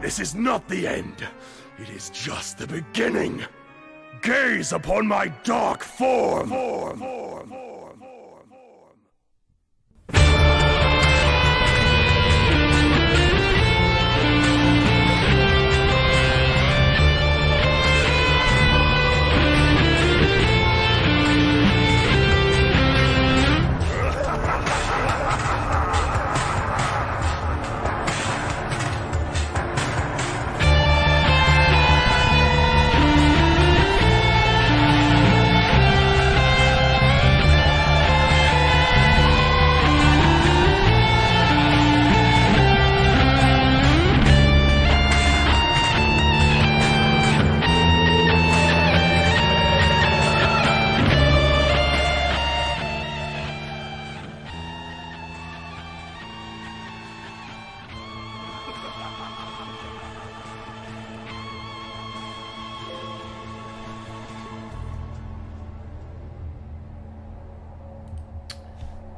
This is not the end. It is just the beginning. Gaze upon my dark form.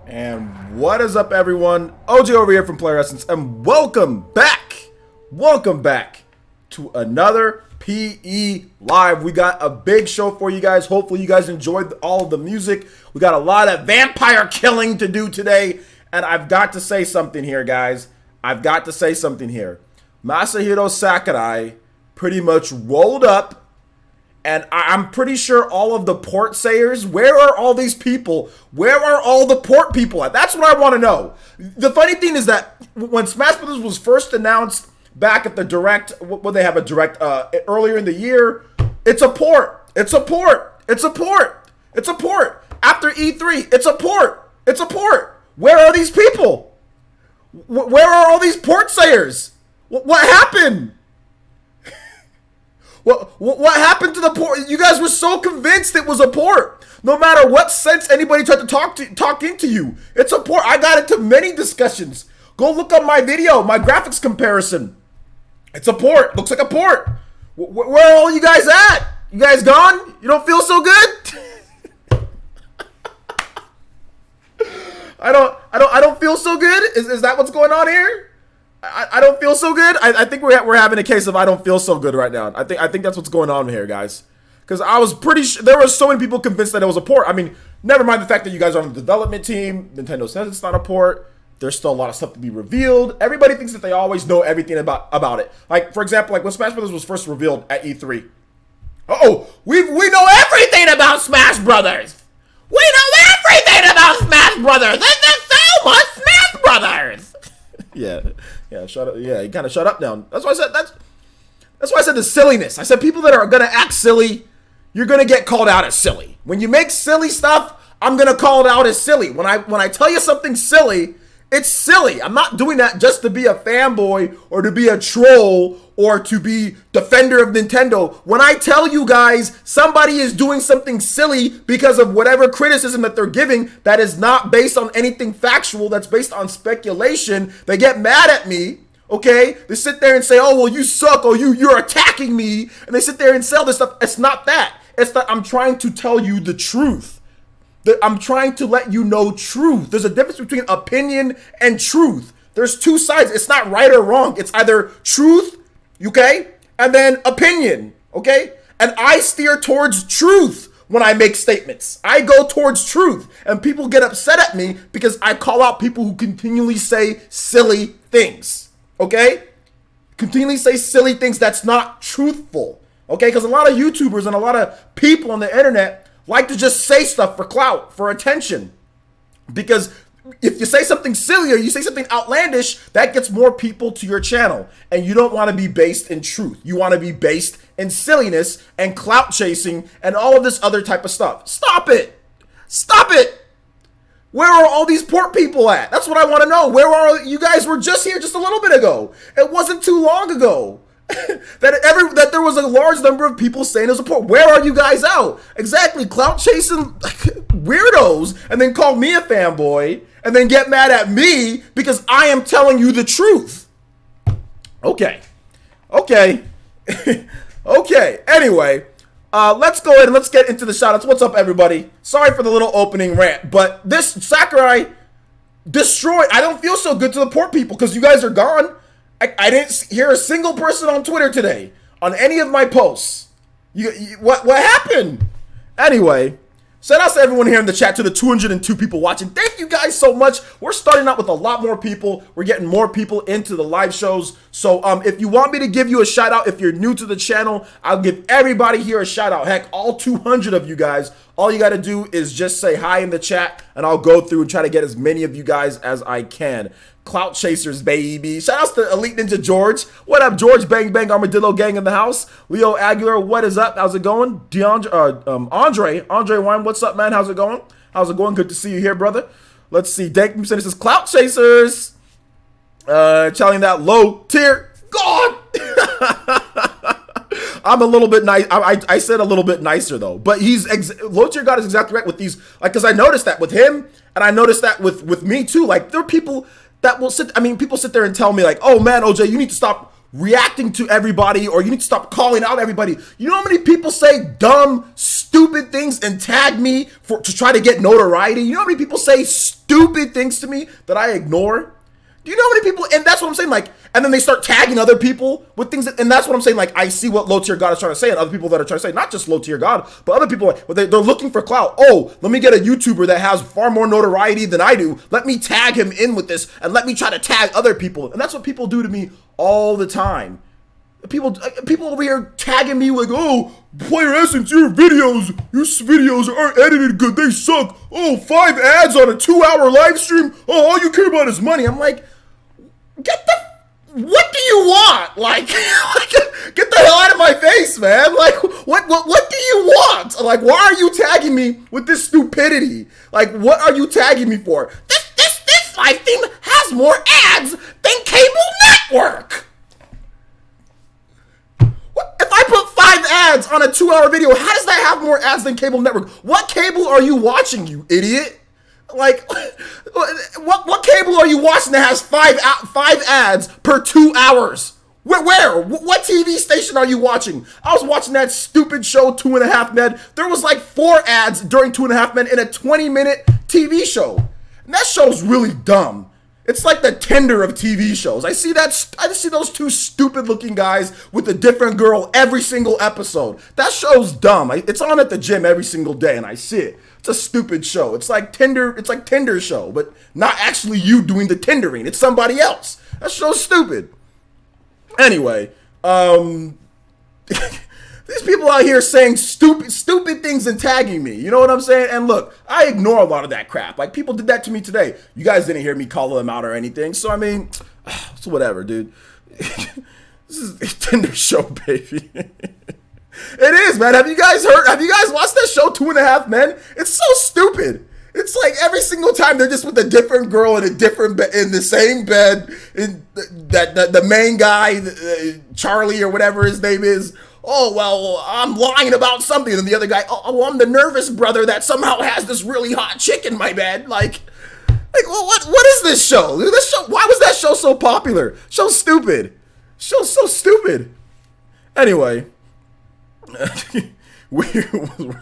And what is up, everyone? OG over here from Player Essence, and welcome back to another PE Live. We got a big show for you guys. Hopefully you guys enjoyed all of the music. We got a lot of vampire killing to do today, and I've got to say something here, guys. Masahiro Sakurai pretty much rolled up, and I'm pretty sure all of the port sayers, where are all these people? Where are all the port people at? That's what I want to know. The funny thing is that when Smash Bros. Was first announced back at the Direct, what they have a Direct earlier in the year, it's a port. After E3, it's a port. Where are these people? Where are all these port sayers? What happened? What happened to the port? You guys were so convinced it was a port. No matter what sense anybody tried to talk into you, it's a port. I got into many discussions. Go look up my video, my graphics comparison. It's a port. Looks like a port. Where are all you guys at? You guys gone? You don't feel so good? I don't feel so good. Is that what's going on here? I don't feel so good. I think we're having a case of I don't feel so good right now. I think that's what's going on here, guys. Because I was pretty sure there were so many people convinced that it was a port. I mean, never mind the fact that you guys are on the development team. Nintendo says it's not a port. There's still a lot of stuff to be revealed. Everybody thinks that they always know everything about it. Like, for example, like when Smash Brothers was first revealed at E3. We know everything about Smash Brothers. We know everything about Smash Brothers. There's so much Smash Brothers. Yeah, shut up. Yeah, you kind of shut up now. That's why I said the silliness. I said people that are gonna act silly, you're gonna get called out as silly. When you make silly stuff, I'm gonna call it out as silly. When I tell you something silly, it's silly. I'm not doing that just to be a fanboy or to be a troll or to be defender of Nintendo. When I tell you guys somebody is doing something silly because of whatever criticism that they're giving that is not based on anything factual, that's based on speculation, they get mad at me, okay? They sit there and say, oh, well, you suck, or you're attacking me, and they sit there and sell this stuff. It's not that. It's that I'm trying to tell you the truth. I'm trying to let you know truth. There's a difference between opinion and truth. There's two sides. It's not right or wrong. It's either truth, okay, and then opinion, okay? And I steer towards truth when I make statements. I go towards truth, and people get upset at me because I call out people who continually say silly things, okay? Continually say silly things that's not truthful, okay? Because a lot of YouTubers and a lot of people on the internet like to just say stuff for clout, for attention. Because if you say something silly or you say something outlandish, that gets more people to your channel. And you don't want to be based in truth. You want to be based in silliness and clout chasing and all of this other type of stuff. Stop it. Stop it. Where are all these port people at? That's what I want to know. Where are you guys? Were just here just a little bit ago. It wasn't too long ago. that there was a large number of people saying there's a port. Where are you guys out? Exactly, clout chasing weirdos, and then call me a fanboy, and then get mad at me because I am telling you the truth. Okay. Okay. Anyway, Let's go ahead and let's get into the shoutouts. What's up, everybody? Sorry for the little opening rant, but this Sakurai destroyed. I don't feel so good to the poor people because you guys are gone. I didn't hear a single person on Twitter today on any of my posts. What happened? Anyway, shout out to everyone here in the chat, to the 202 people watching. Thank you guys so much. We're starting out with a lot more people. We're getting more people into the live shows. So if you want me to give you a shout out, if you're new to the channel, I'll give everybody here a shout out. Heck, all 200 of you guys. All you got to do is just say hi in the chat, and I'll go through and try to get as many of you guys as I can. Clout chasers, baby. Shout outs to Elite Ninja George. What up, George? Bang Bang Armadillo Gang in the house. Leo Aguilar, what is up? How's it going? Andre Wine, what's up, man? How's it going? How's it going? Good to see you here, brother. Let's see. Dank said this is Clout Chasers. Telling that low tier. God. I'm a little bit nice. I said a little bit nicer though, but low tier God is exactly right with these. Like, because I noticed that with him, and I noticed that with me too. Like, there are people that will sit. I mean, people sit there and tell me like, "Oh man, OJ, you need to stop reacting to everybody, or you need to stop calling out everybody." You know how many people say dumb, stupid things and tag me to try to get notoriety? You know how many people say stupid things to me that I ignore? Do you know how many people? And that's what I'm saying. Like, and then they start tagging other people with things, and that's what I'm saying. Like, I see what low tier God is trying to say, and other people that are trying to say, not just low tier God, but other people, they're looking for clout. Oh, let me get a YouTuber that has far more notoriety than I do. Let me tag him in with this, and let me try to tag other people. And that's what people do to me all the time. People over here tagging me like, "Oh, Player Essence, your videos aren't edited good. They suck. Oh, 5 ads on a 2-hour live stream. Oh, all you care about is money." I'm like, what do you want? Like, get the hell out of my face, man. Like, what do you want? Like, why are you tagging me with this stupidity? Like, what are you tagging me for? This live stream has more ads than cable network. If I put 5 ads on a 2-hour video, how does that have more ads than cable network? What cable are you watching, you idiot? Like, what cable are you watching that has 5 ads per 2 hours? Where? What TV station are you watching? I was watching that stupid show, 2.5 Men. There was like 4 ads during 2.5 Men in a 20-minute TV show. And that show's really dumb. It's like the Tinder of TV shows. I see those 2 stupid-looking guys with a different girl every single episode. That show's dumb. It's on at the gym every single day, and I see it. It's a stupid show. It's like Tinder show, but not actually you doing the Tindering. It's somebody else. That show's stupid. Anyway, these people out here saying stupid things and tagging me. You know what I'm saying? And look, I ignore a lot of that crap. Like, people did that to me today. You guys didn't hear me call them out or anything. So, I mean, it's whatever, dude. This is a Tinder show, baby. It is, man. Have you guys watched that show, 2.5 Men? It's so stupid. It's like every single time they're just with a different girl in a different in the same bed. The main guy, Charlie or whatever his name is. Oh, well, I'm lying about something. And the other guy, oh, I'm the nervous brother that somehow has this really hot chick in my bed. Like, well, what is this show? Why was that show so popular? Show's stupid. Show's so stupid. Anyway,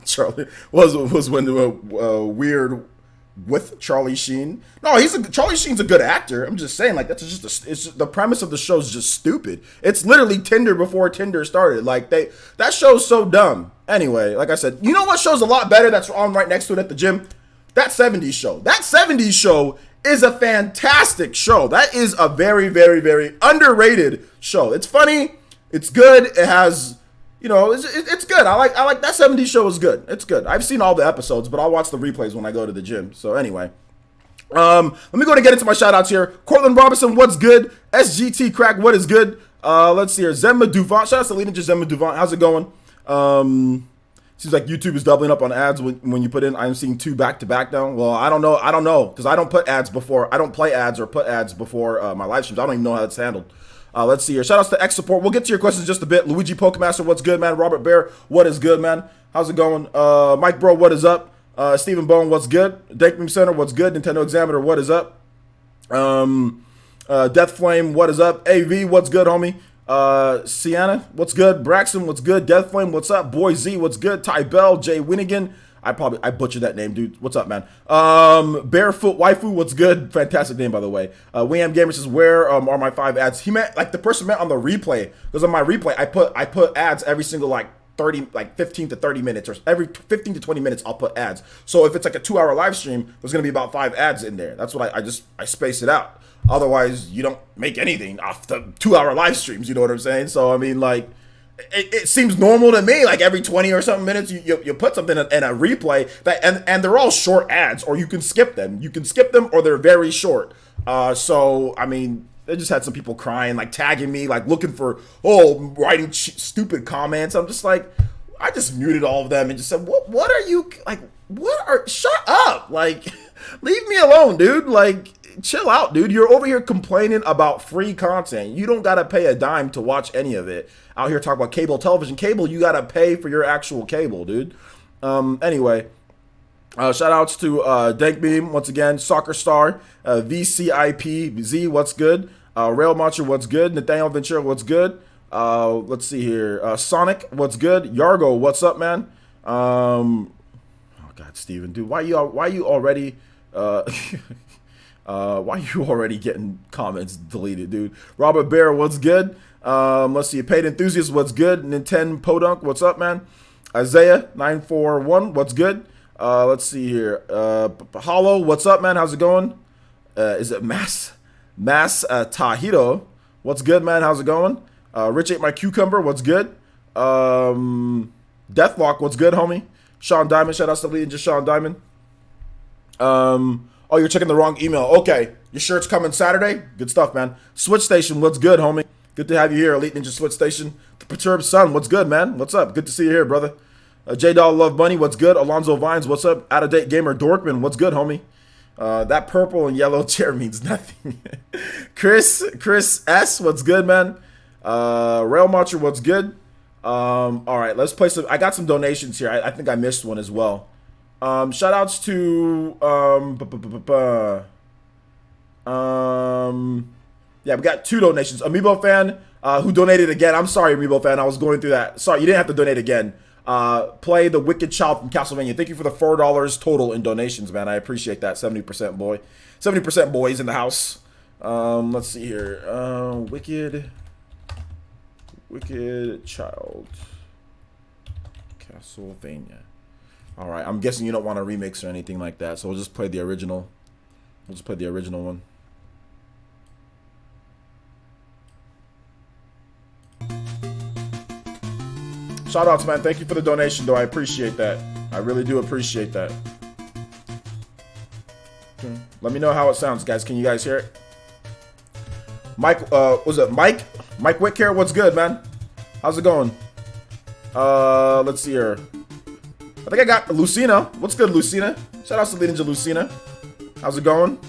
Charlie was when Weird with Charlie Sheen. No, Charlie Sheen's a good actor. I'm just saying, like, that's just the premise of the show is just stupid. It's literally Tinder before Tinder started. Like, that show's so dumb. Anyway, like I said, you know what show's a lot better that's on right next to it at the gym? That 70s show. That 70s show is a fantastic show. That is a very, very, very underrated show. It's funny. It's good. It has, you know, it's good. I like that 70s show is good. It's good. I've seen all the episodes, but I'll watch the replays when I go to the gym. So anyway, let me go and get into my shout outs here. Cortland Robinson, what's good? SGT Crack, what is good? Let's see here. Zemma Duvant. Shout out to Lena Zemma Duvant. How's it going? Seems like YouTube is doubling up on ads when you put in. I'm seeing 2 back-to-back now. Well, I don't know, because I don't put ads before. I don't play ads or put ads before my live streams. I don't even know how it's handled. Let's see here. Shout outs to X Support. We'll get to your questions in just a bit. Luigi Pokemaster, what's good, man? Robert Bear, what is good, man? How's it going? Mike Bro, what is up? Stephen Bone, what's good? Dankbeam Center, what's good? Nintendo Examiner, what is up? Death Flame, what is up? AV, what's good, homie? Sienna, what's good? Braxton, what's good? Deathflame, what's up? Boy Z, what's good? Ty Bell, Jay Winnigan. I butchered that name, dude. What's up, man? Barefoot Waifu, what's good? Fantastic name, by the way. Wham Gamer says, where are my 5 ads? He meant, like, the person meant on the replay. Because on my replay, I put ads every single, like, 15 to 30 minutes, or every 15 to 20 minutes I'll put ads. So if it's like a 2-hour live stream, there's gonna be about 5 ads in there. That's what I space it out. Otherwise, you don't make anything off the 2-hour live streams. You know what I'm saying? So I mean, like, it seems normal to me. Like every 20 or something minutes, you put something in a replay that, and they're all short ads, or you can skip them. You can skip them, or they're very short. So I mean, they just had some people crying, like tagging me, like looking for, writing stupid comments. I'm just like, I just muted all of them and just said, what are you, like, shut up. Like, leave me alone, dude. Like, chill out, dude. You're over here complaining about free content. You don't got to pay a dime to watch any of it. Out here talking about cable television. Cable, you got to pay for your actual cable, dude. Anyway. Shout outs to Denkbeam, once again, Soccer Star, VCIP, Z, what's good? Rail Macho, what's good? Nathaniel Ventura, what's good? Let's see here. Sonic, what's good? Yargo, what's up, man? Oh God, Steven, dude, why you already getting comments deleted, dude? Robert Bear, what's good? Let's see, Paid Enthusiast, what's good? Nintendo Podunk, what's up, man? Isaiah 941, what's good? Let's see here. Hollow, what's up, man? How's it going? Is it Mass Tahito? What's good, man? How's it going? Rich ate my cucumber. What's good? Deathlock, what's good, homie? Sean Diamond, shout out to Legion, just Sean Diamond. Oh, you're checking the wrong email. Okay, your shirt's coming Saturday. Good stuff, man. Switch Station, what's good, homie? Good to have you here, Elite Ninja Switch Station. The Perturbed Sun, what's good, man? What's up? Good to see you here, brother. J-Doll Love Bunny, what's good? Alonzo Vines, what's up? Out of Date Gamer Dorkman, what's good, homie? That purple and yellow chair means nothing. Chris S, what's good, man? Rail Marcher, what's good? All right, let's play some. I got some donations here. I think I missed one as well. Shout outs to yeah, we got 2 donations. Amiibo fan, who donated again. I'm sorry, Amiibo fan. I was going through that. Sorry, you didn't have to donate again. Play the Wicked Child from Castlevania. Thank you for the $4 total in donations, man. I appreciate that. 70% boy. 70% boys in the house. Let's see here. Wicked Child Castlevania. All right, I'm guessing you don't want a remix or anything like that, so we'll just play the original. We'll just play the original one. Shout outs, man. Thank you for the donation, though. I appreciate that. I really do appreciate that. Okay. Let me know how it sounds, guys. Can you guys hear it? Mike, was it Mike? Mike Whitcare, what's good, man? How's it going? Let's see here. I think I got Lucina. What's good, Lucina? Shout out to the Ninja Lucina. How's it going?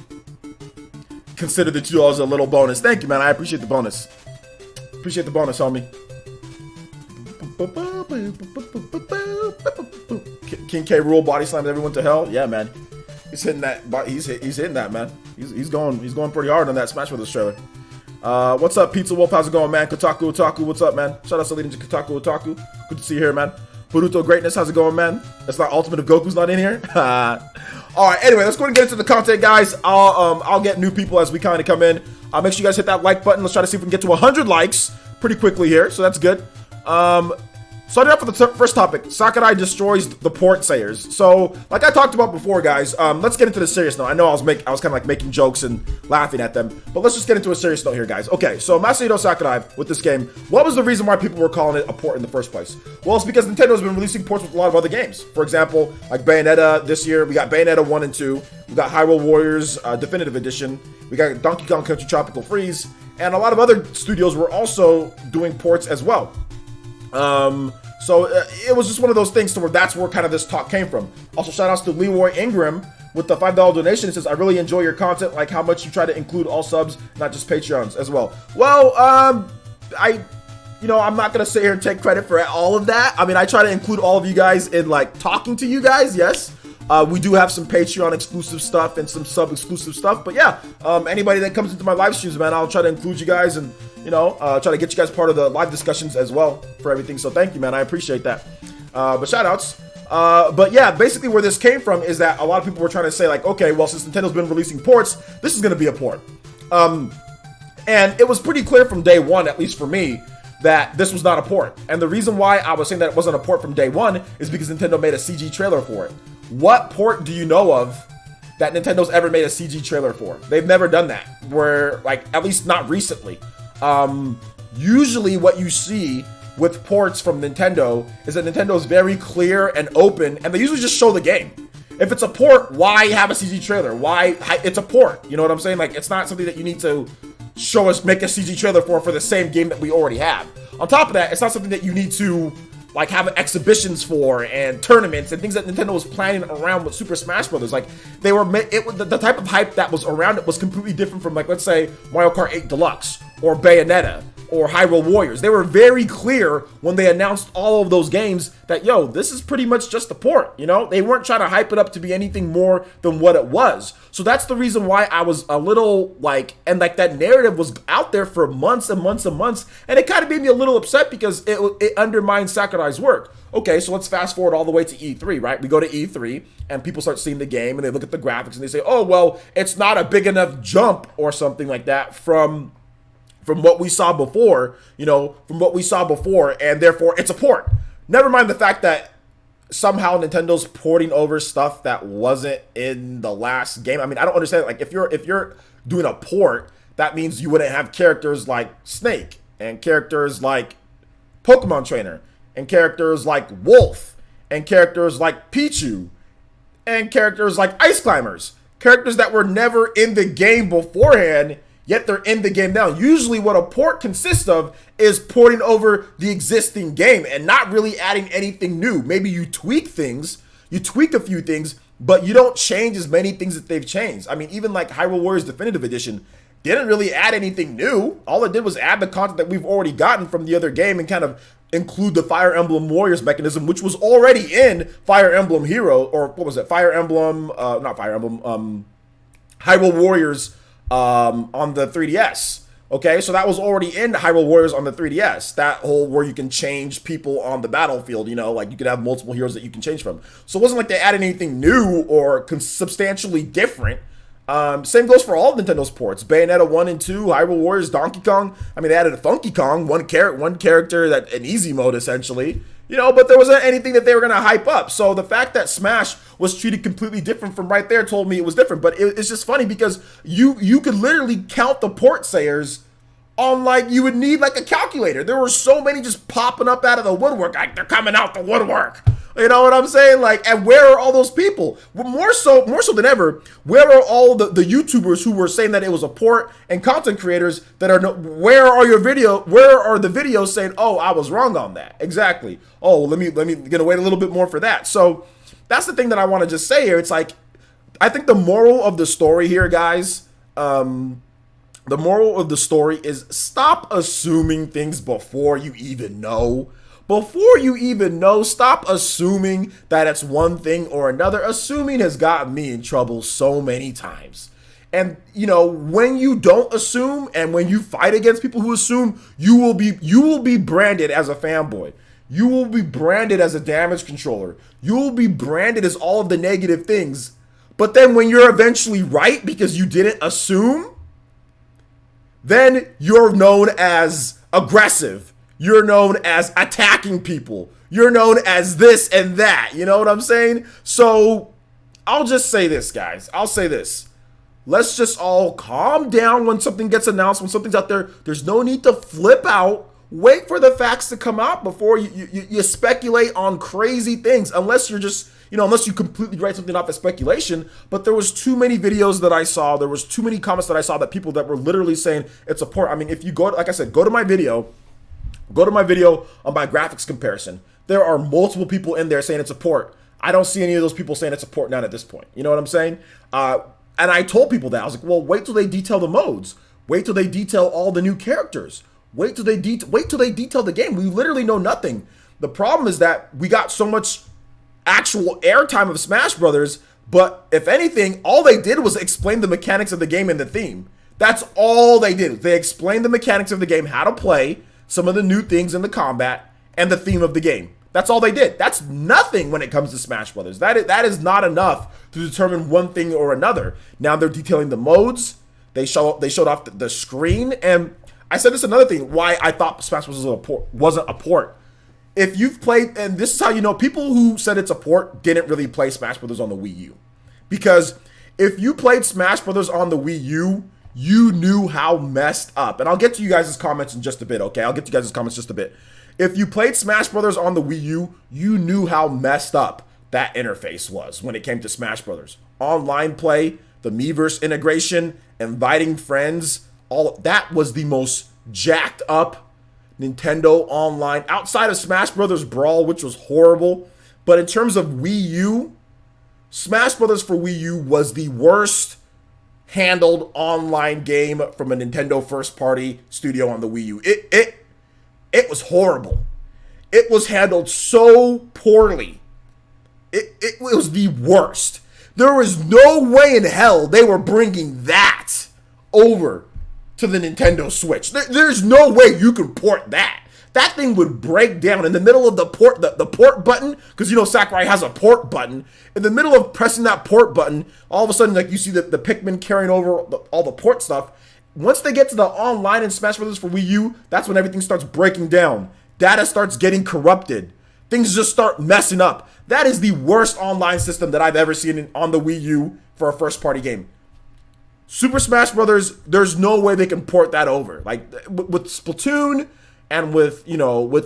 Consider the $2 a little bonus. Thank you, man. I appreciate the bonus. Appreciate the bonus, homie. King K Rule body slams everyone to hell. Yeah, man. He's hitting that. He's hitting that, man. He's going pretty hard on that Smash Brothers trailer. What's up, Pizza Wolf? How's it going, man? Kotaku Otaku, what's up, man? Shout out to leading to Kotaku Otaku. Good to see you here, man. Boruto Greatness, how's it going, man? That's not Ultimate if Goku's not in here. All right, anyway, let's go and get into the content, guys. I'll get new people as we kind of come in. Make sure you guys hit that like button. Let's try to see if we can get to 100 likes pretty quickly here, so that's good. Starting off with the first topic, Sakurai destroys the port sayers. So, like I talked about before, guys, let's get into the serious note. I know I was kind of like making jokes and laughing at them, but let's just get into a serious note here, guys. Okay, so Masahiro Sakurai with this game, what was the reason why people were calling it a port in the first place? Well, it's because Nintendo's been releasing ports with a lot of other games. For example, like Bayonetta this year, we got Bayonetta 1 and 2, we got Hyrule Warriors Definitive Edition, we got Donkey Kong Country Tropical Freeze, and a lot of other studios were also doing ports as well. So it was just one of those things to where that's where kind of this talk came from. Also, shout outs to Leroy Ingram with the $5 donation. It says, I really enjoy your content, like how much you try to include all subs, not just Patreons as well. Well, I'm not going to sit here and take credit for all of that. I mean, I try to include all of you guys in like talking to you guys. Yes. We do have some Patreon exclusive stuff and some sub exclusive stuff, but yeah, anybody that comes into my live streams, man, I'll try to include you guys and, try to get you guys part of the live discussions as well for everything. So thank you, man. I appreciate that. But shout outs. But yeah, basically where this came from is that a lot of people were trying to say like, okay, well, since Nintendo's been releasing ports, this is going to be a port. And it was pretty clear from day one, at least for me, that this was not a port. And the reason why I was saying that it wasn't a port from day one is because Nintendo made a CG trailer for it. What port do you know of that Nintendo's ever made a CG trailer for? They've never done that, where, like, at least not recently. Usually what you see with ports from Nintendo is that Nintendo is very clear and open, and they usually just show the game. If it's a port, why have a CG trailer? Why? It's a port. You know what I'm saying? Like, it's not something that you need to show us, make a CG trailer for the same game that we already have. On top of that, it's not something that you need to, like, have exhibitions for and tournaments and things that Nintendo was planning around with Super Smash Brothers. Like, they were, the type of hype that was around it was completely different from, like, let's say Mario Kart 8 Deluxe or Bayonetta or Hyrule Warriors. They were very clear when they announced all of those games that, yo, this is pretty much just a port, you know? They weren't trying to hype it up to be anything more than what it was. So that's the reason why I was a little, like, and like that narrative was out there for months and months and months, and it kind of made me a little upset because it undermined Sakurai's work. Okay, so let's fast forward all the way to E3, right? We go to E3, and people start seeing the game, and they look at the graphics, and they say, oh, well, it's not a big enough jump or something like that from what we saw before, and therefore it's a port. Never mind the fact that somehow Nintendo's porting over stuff that wasn't in the last game. I mean, I don't understand. Like, if you're doing a port, that means you wouldn't have characters like Snake and characters like Pokemon Trainer and characters like Wolf and characters like Pichu and characters like Ice Climbers, characters that were never in the game beforehand, yet they're in the game now. Usually what a port consists of is porting over the existing game and not really adding anything new. Maybe you tweak things, you tweak a few things, but you don't change as many things that they've changed. I mean, even like Hyrule Warriors Definitive Edition didn't really add anything new. All it did was add the content that we've already gotten from the other game and kind of include the Fire Emblem Warriors mechanism, which was already in Fire Emblem Hero, or what was it? Hyrule Warriors on the 3DS. Okay, so that was already in Hyrule Warriors on the 3DS. That whole where you can change people on the battlefield, like you could have multiple heroes that you can change from. So it wasn't like they added anything new or substantially different. Same goes for all of Nintendo's ports. Bayonetta 1 and 2, Hyrule Warriors, Donkey Kong. I mean, they added a Funky Kong, one character that in easy mode essentially. But there wasn't anything that they were going to hype up. So the fact that Smash was treated completely different from right there told me it was different. But it's just funny because you could literally count the port sayers on, like, you would need like a calculator. There were so many just popping up out of the woodwork. Like, they're coming out the woodwork. You know what I'm saying? Like, and where are all those people? More so than ever, where are all the YouTubers who were saying that it was a port and content creators that are where are the videos saying, oh, I was wrong on that? Exactly. Oh, let me gonna wait a little bit more for that. So that's the thing that I want to just say here. It's like, I think the moral of the story here, guys, the moral of the story is stop assuming things before you even know. Before you even know, stop assuming that it's one thing or another. Assuming has gotten me in trouble so many times. And, when you don't assume and when you fight against people who assume, you will be branded as a fanboy. You will be branded as a damage controller. You will be branded as all of the negative things. But then when you're eventually right because you didn't assume, then you're known as aggressive. You're known as attacking people. You're known as this and that. You know what I'm saying? So I'll just say this, guys. I'll say this. Let's just all calm down when something gets announced, when something's out there. There's no need to flip out. Wait for the facts to come out before you speculate on crazy things. Unless you're just, unless you completely write something off as speculation. But there was too many videos that I saw. There was too many comments that I saw that people that were literally saying it's a port. I mean, if you go, like I said, go to my video. Go to my video on my graphics comparison. There are multiple people in there saying it's a port. I don't see any of those people saying it's a port now at this point. You know what I'm saying? And I told people that. I was like, well, wait till they detail the modes. Wait till they detail all the new characters. Wait till they detail the game. We literally know nothing. The problem is that we got so much actual airtime of Smash Brothers, but if anything, all they did was explain the mechanics of the game and the theme. That's all they did. They explained the mechanics of the game, how to play, some of the new things in the combat, and the theme of the game. That's all they did. That's nothing when it comes to Smash Brothers. That is not enough to determine one thing or another. Now they're detailing the modes. They showed off the screen. And I said this another thing, why I thought Smash Brothers wasn't a port. If you've played, and this is how you know, people who said it's a port didn't really play Smash Brothers on the Wii U. Because if you played Smash Brothers on the Wii U, you knew how messed up. And I'll get to you guys' comments in just a bit, okay? I'll get to you guys' comments in just a bit. If you played Smash Brothers on the Wii U, you knew how messed up that interface was when it came to Smash Brothers. Online play, the Miiverse integration, inviting friends, all of that was the most jacked up Nintendo Online, outside of Smash Brothers Brawl, which was horrible. But in terms of Wii U, Smash Brothers for Wii U was the worst handled online game from a Nintendo first party studio on the Wii U. It was horrible. It was handled so poorly. It was the worst. There was no way in hell they were bringing that over to the Nintendo Switch. There's no way you could port that. That thing would break down in the middle of the port button, because you know Sakurai has a port button. In the middle of pressing that port button, all of a sudden, like, you see the Pikmin carrying over all the port stuff. Once they get to the online in Smash Bros. For Wii U, that's when everything starts breaking down. Data starts getting corrupted. Things just start messing up. That is the worst online system that I've ever seen on the Wii U for a first-party game. Super Smash Bros., there's no way they can port that over. Like, with Splatoon and with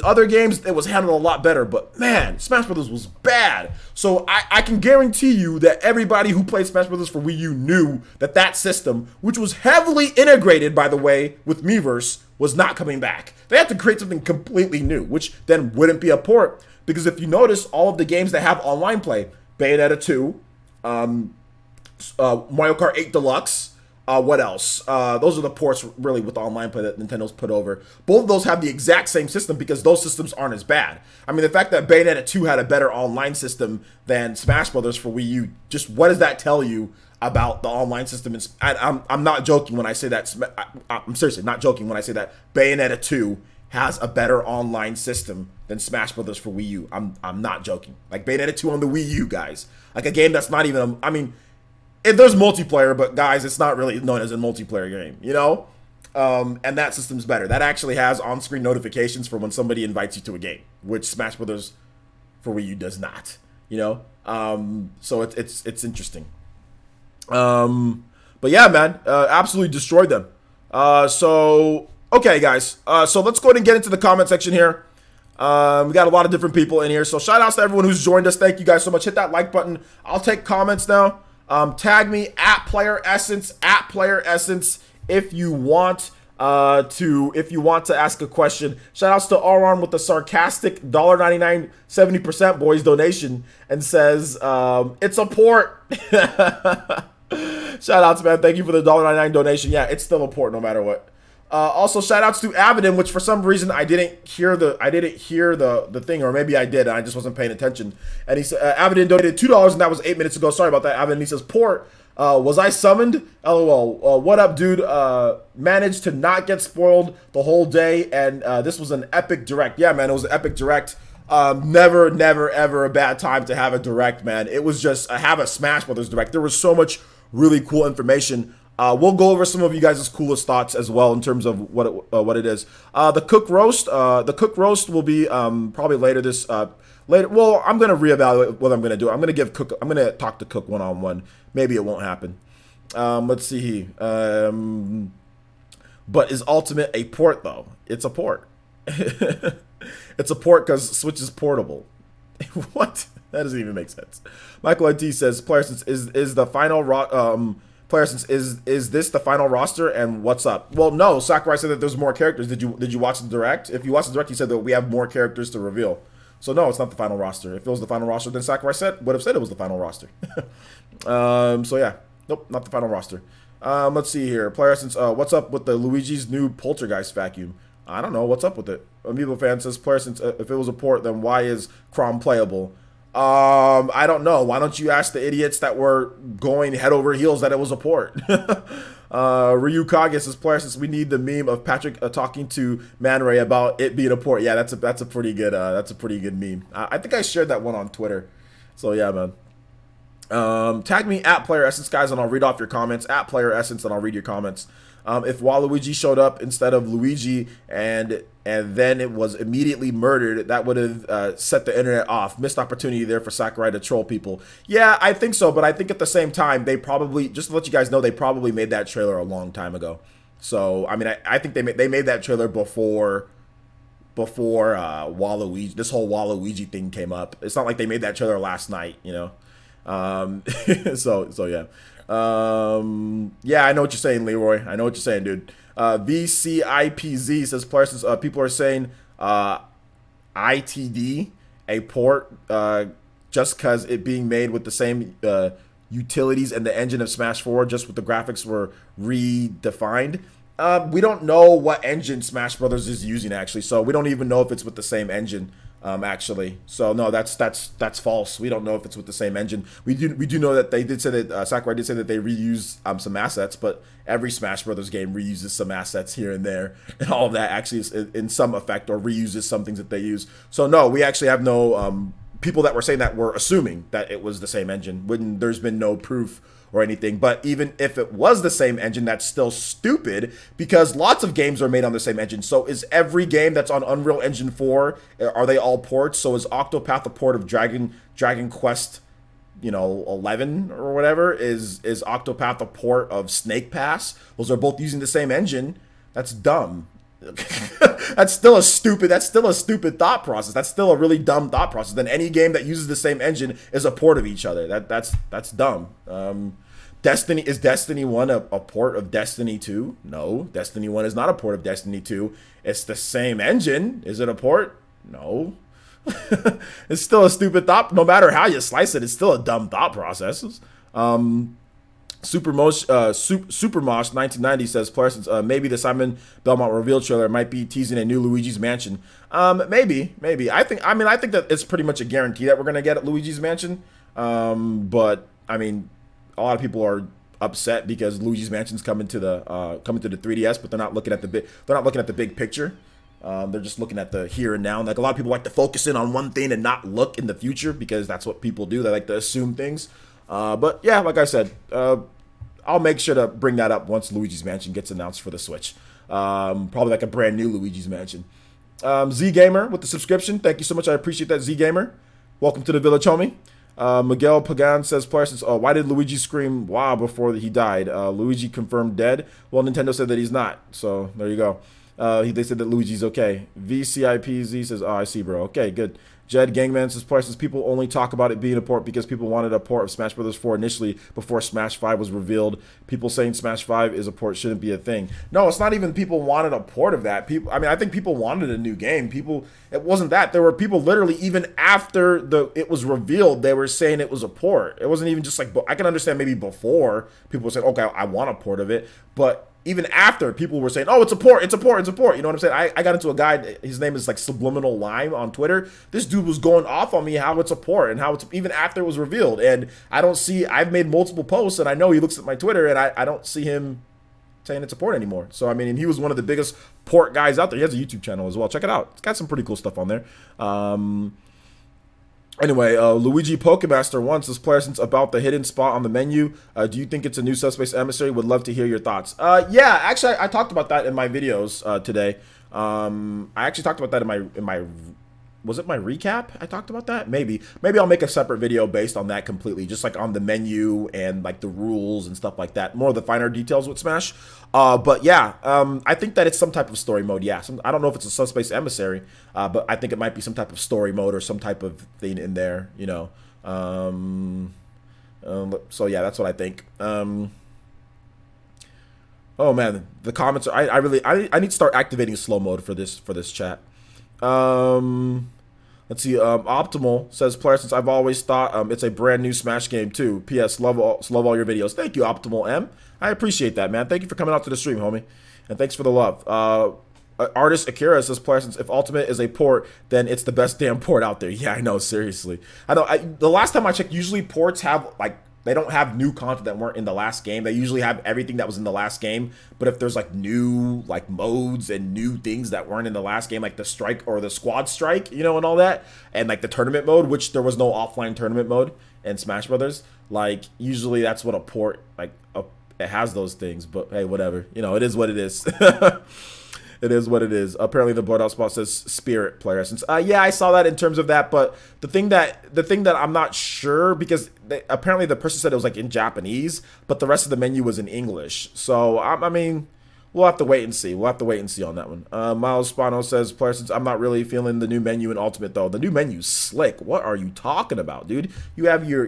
other games, it was handled a lot better. But, man, Smash Bros. Was bad. So I can guarantee you that everybody who played Smash Bros. For Wii U knew that system, which was heavily integrated, by the way, with Miiverse, was not coming back. They had to create something completely new, which then wouldn't be a port. Because if you notice, all of the games that have online play, Bayonetta 2, Mario Kart 8 Deluxe, what else? Those are the ports, really, with online play that Nintendo's put over. Both of those have the exact same system because those systems aren't as bad. I mean, the fact that Bayonetta 2 had a better online system than Smash Brothers for Wii U, just what does that tell you about the online system? I'm not joking when I say that. I'm seriously not joking when I say that Bayonetta 2 has a better online system than Smash Brothers for Wii U. I'm not joking. Like, Bayonetta 2 on the Wii U, guys. Like, a game that's not even, there's multiplayer, but guys, it's not really known as a multiplayer game, you know? And that system's better. That actually has on-screen notifications for when somebody invites you to a game, which Smash Brothers for Wii U does not, you know? So it's interesting. But yeah, man, absolutely destroyed them. Okay, guys. So let's go ahead and get into the comment section here. We got a lot of different people in here. So shout outs to everyone who's joined us. Thank you guys so much. Hit that like button. I'll take comments now. Tag me at Player Essence if you want to ask a question. Shout outs to Aron with the sarcastic $1.99 70% boys donation and says it's a port. Shout outs, man. Thank you for the $1.99 donation. Yeah, it's still a port no matter what. Also, shout outs to Avidin, which for some reason I didn't hear the thing, or maybe I did and I just wasn't paying attention. And he said Avidin donated $2 and that was 8 minutes ago. Sorry about that, Avidin. He says, port, was I summoned? LOL. What up, dude? Managed to not get spoiled the whole day, and this was an epic direct. Yeah, man, it was an epic direct. Never, ever a bad time to have a direct, man. It was just have a Smash Brothers direct. There was so much really cool information. We'll go over some of you guys' coolest thoughts as well in terms of what it is. The cook roast will be probably later this later. Well, I'm gonna reevaluate what I'm gonna do. I'm gonna talk to Cook one-on-one. Maybe it won't happen. Let's see. But is Ultimate a port though? It's a port. It's a port because Switch is portable. What? That doesn't even make sense. Michael NT says, "Player Essence is the final Player Essence, is this the final roster and what's up?" Well, no, Sakurai said that there's more characters. Did you watch the direct? If you watched the direct, he said that we have more characters to reveal. So no, it's not the final roster. If it was the final roster, then Sakurai would have said it was the final roster. So yeah, nope, not the final roster. Let's see here. Player Essence, what's up with the Luigi's new Poltergeist vacuum? I don't know. What's up with it? Amiibo fan says, Player Essence, if it was a port, then why is Crom playable? I don't know. Why don't you ask the idiots that were going head over heels that it was a port? Ryu Kage says, player, since we need the meme of Patrick talking to Man Ray about it being a port. Yeah, that's a pretty good meme. I think I shared that one on Twitter. So yeah, man. Tag me at Player Essence, guys, and I'll read off your comments. At Player Essence, and I'll read your comments. If Waluigi showed up instead of Luigi and then it was immediately murdered, that would have set the internet off. Missed opportunity there for Sakurai to troll people. Yeah, I think so, but I think at the same time, they probably, just to let you guys know, they probably made that trailer a long time ago. So, I mean, I think they made that trailer before Waluigi, this whole Waluigi thing came up. It's not like they made that trailer last night, you know? So yeah. Yeah, I know what you're saying, Leroy. I know what you're saying, dude. VCIPZ says, players, people are saying ITD, a port, just because it being made with the same utilities and the engine of Smash 4, just with the graphics were redefined. We don't know what engine Smash Brothers is using, actually, so we don't even know if it's with the same engine. Actually, so no, that's false. We don't know if it's with the same engine. We do know that they did say that Sakurai did say that they reuse some assets, but every Smash Brothers game reuses some assets here and there, and all of that actually is in some effect or reuses some things that they use. So no, we actually have no people that were saying that were assuming that it was the same engine when there's been no proof or anything. But even if it was the same engine, that's still stupid because lots of games are made on the same engine. So is every game that's on Unreal Engine 4, are they all ports? So is Octopath a port of Dragon Quest, 11 or whatever? Is Octopath a port of Snake Pass? Those are both using the same engine. That's dumb. That's still a stupid thought process. That's still a really dumb thought process. Then any game that uses the same engine is a port of each other. That's dumb. Is Destiny 1 a port of Destiny 2? No, Destiny 1 is not a port of Destiny 2. It's the same engine. Is it a port? No. It's still a stupid thought. No matter how you slice it, it's still a dumb thought process. Supermosh 1990 says, Parsons, maybe the Simon Belmont reveal trailer might be teasing a new Luigi's Mansion. Maybe. I think that it's pretty much a guarantee that we're gonna get at Luigi's Mansion. But I mean, a lot of people are upset because Luigi's Mansion's coming to the 3DS, but they're not looking at the big picture. They're just looking at the here and now. Like a lot of people like to focus in on one thing and not look in the future because that's what people do. They like to assume things. But yeah, like I said, I'll make sure to bring that up once Luigi's Mansion gets announced for the Switch. Probably like a brand new Luigi's Mansion. Z Gamer with the subscription. Thank you so much. I appreciate that, Z Gamer. Welcome to the village, homie. Miguel Pagan says, Parsons, why did Luigi scream wow before he died? Luigi confirmed dead. Well, Nintendo said that he's not. So there you go. They said that Luigi's okay. VCIPZ says, I see, bro. Okay, good. Jed Gangman says, Parsons, people only talk about it being a port because people wanted a port of Smash Bros. 4 initially before Smash 5 was revealed. People saying Smash 5 is a port shouldn't be a thing. No, it's not even people wanted a port of that. I think people wanted a new game. It wasn't that. There were people literally even after it was revealed, they were saying it was a port. It wasn't even just like, I can understand maybe before people were saying, okay, I want a port of it. But even after, people were saying, oh, it's a port. You know what I'm saying? I got into a guy, his name is like Subliminal Lime on Twitter. This dude was going off on me how it's a port and how it's, even after it was revealed. And I've made multiple posts and I know he looks at my Twitter and I don't see him saying it's a port anymore. So, I mean, he was one of the biggest port guys out there. He has a YouTube channel as well. Check it out. It's got some pretty cool stuff on there. Anyway, Luigi Pokemaster wants this player since about the hidden spot on the menu. Do you think it's a new Subspace Emissary? Would love to hear your thoughts. Yeah, actually, I talked about that in my videos today. I actually talked about that in my was it my recap? I talked about that? Maybe I'll make a separate video based on that completely, just like on the menu and like the rules and stuff like that. More of the finer details with Smash. But yeah, I think that it's some type of story mode. Yeah, I don't know if it's a Subspace Emissary, but I think it might be some type of story mode or some type of thing in there, so yeah, that's what I think. Oh man, the comments are, I need to start activating slow mode for this chat. Let's see. Optimal says, player, since I've always thought it's a brand new Smash game too. P.S. Love all your videos. Thank you, Optimal M. I appreciate that, man. Thank you for coming out to the stream, homie, and thanks for the love. Artist Akira says, player, since if Ultimate is a port, then it's the best damn port out there. Yeah, I know. Seriously, I know. The last time I checked, usually ports have like they don't have new content that weren't in the last game. They usually have everything that was in the last game. But if there's like new like modes and new things that weren't in the last game, like the strike or the squad strike, you know, and all that, and like the tournament mode, which there was no offline tournament mode in Smash Brothers, like usually that's what a port like it has those things. But hey, whatever, you know, it is what it is. It is what it is. Apparently, the blurred out spot says Spirit player essence. Yeah, I saw that in terms of that, but the thing that I'm not sure, because apparently the person said it was like in Japanese, but the rest of the menu was in English. So I mean, we'll have to wait and see. We'll have to wait and see on that one. Miles Spano says, player essence, I'm not really feeling the new menu in Ultimate though. The new menu's slick. What are you talking about, dude? You have your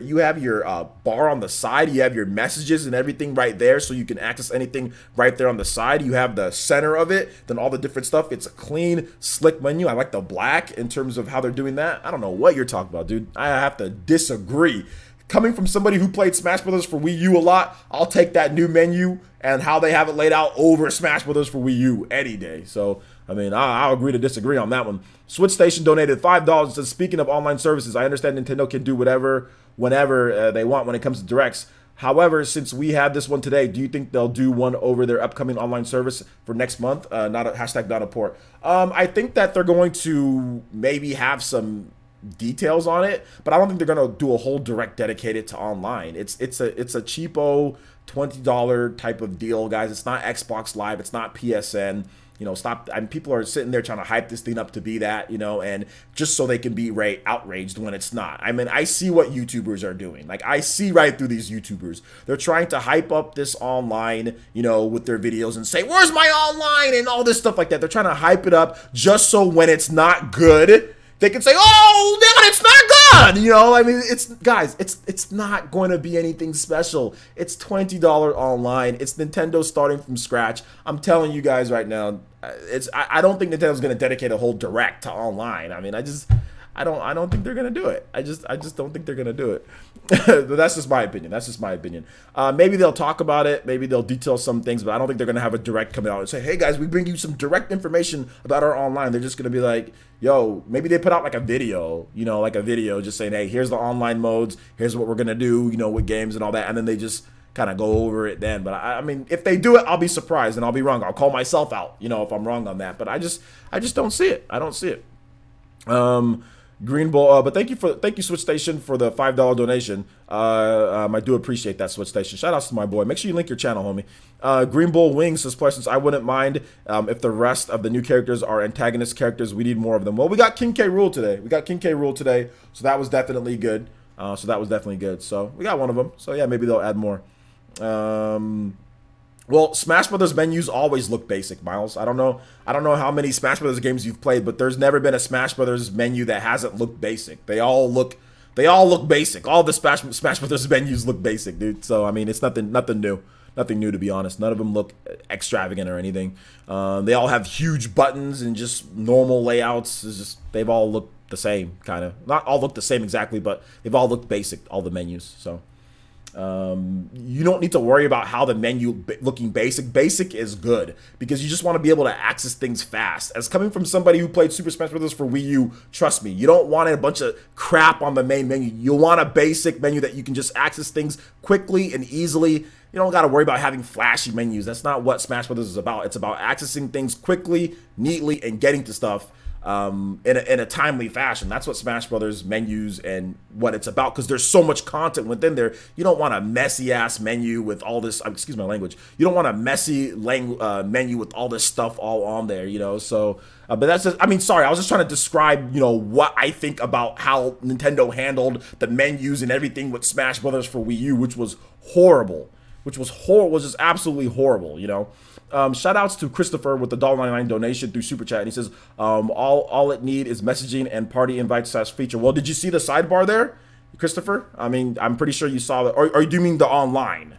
bar on the side. You have your messages and everything right there, so you can access anything right there on the side. You have the center of it, then all the different stuff. It's a clean, slick menu. I like the black in terms of how they're doing that. I don't know what you're talking about, dude. I have to disagree. Coming from somebody who played Smash Brothers for Wii U a lot, I'll take that new menu and how they have it laid out over Smash Brothers for Wii U any day. So, I mean, I'll agree to disagree on that one. Switch Station donated $5 and says, speaking of online services, I understand Nintendo can do whatever, whenever they want when it comes to directs. However, since we had this one today, do you think they'll do one over their upcoming online service for next month? Not a port. I think that they're going to maybe have some details on it, but I don't think they're gonna do a whole direct dedicated to online. It's a cheapo $20 type of deal, guys. It's not Xbox Live, it's not PSN. You know, stop. I mean, people are sitting there trying to hype this thing up to be that, you know, and just so they can be outraged when it's not. I mean, I see what YouTubers are doing. Like, I see right through these YouTubers. They're trying to hype up this online, you know, with their videos and say, "Where's my online?" and all this stuff like that. They're trying to hype it up just so when it's not good, they can say, "Oh, man, it's not good." You know, I mean, it's not going to be anything special. It's $20 online. It's Nintendo starting from scratch. I'm telling you guys right now, I don't think Nintendo's going to dedicate a whole direct to online. I mean, I don't think they're going to do it. I just don't think they're going to do it. That's just my opinion. Maybe they'll talk about it. Maybe they'll detail some things, but I don't think they're going to have a direct come out and say, "Hey guys, we bring you some direct information about our online." They're just going to be like, "Yo," maybe they put out like a video, you know, like a video just saying, "Hey, here's the online modes. Here's what we're going to do, you know, with games and all that." And then they just kind of go over it then. But I mean, if they do it, I'll be surprised and I'll be wrong. I'll call myself out, you know, if I'm wrong on that. But I just don't see it. I don't see it. Green Bull, but thank you Switch Station for the $5 donation. I do appreciate that, Switch Station. Shout outs to my boy. Make sure you link your channel, homie. Green Bull Wings says, since I wouldn't mind if the rest of the new characters are antagonist characters. We need more of them. Well, we got King K. Rool today. So that was definitely good. So we got one of them. So yeah, maybe they'll add more. Well, Smash Brothers menus always look basic, Miles. I don't know how many Smash Brothers games you've played, but there's never been a Smash Brothers menu that hasn't looked basic. They all look basic. All the Smash Brothers menus look basic, dude. So I mean, it's nothing new. Nothing new, to be honest. None of them look extravagant or anything. They all have huge buttons and just normal layouts. It's just they've all looked the same, kind of. Not all look the same exactly, but they've all looked basic, all the menus. So you don't need to worry about how the menu looking basic. Basic is good because you just want to be able to access things fast. As coming from somebody who played Super Smash Bros. For Wii U, trust me, you don't want a bunch of crap on the main menu. You want a basic menu that you can just access things quickly and easily. You don't got to worry about having flashy menus. That's not what Smash Bros. Is about. It's about accessing things quickly, neatly, and getting to stuff in a timely fashion. That's what Smash Brothers menus and what it's about, because there's so much content within there. You don't want a messy ass menu with all this, excuse my language, you don't want a messy menu with all this stuff all on there, you know. So but that's just, I mean, sorry, I was just trying to describe, you know, what I think about how Nintendo handled the menus and everything with Smash Brothers for Wii U, which was horrible, was just absolutely horrible, you know. Shout outs to Christopher with the $1.99 donation through Super Chat. And he says, all it need is messaging and party invites / feature. Well, did you see the sidebar there, Christopher? I mean, I'm pretty sure you saw that. Or do you mean the online?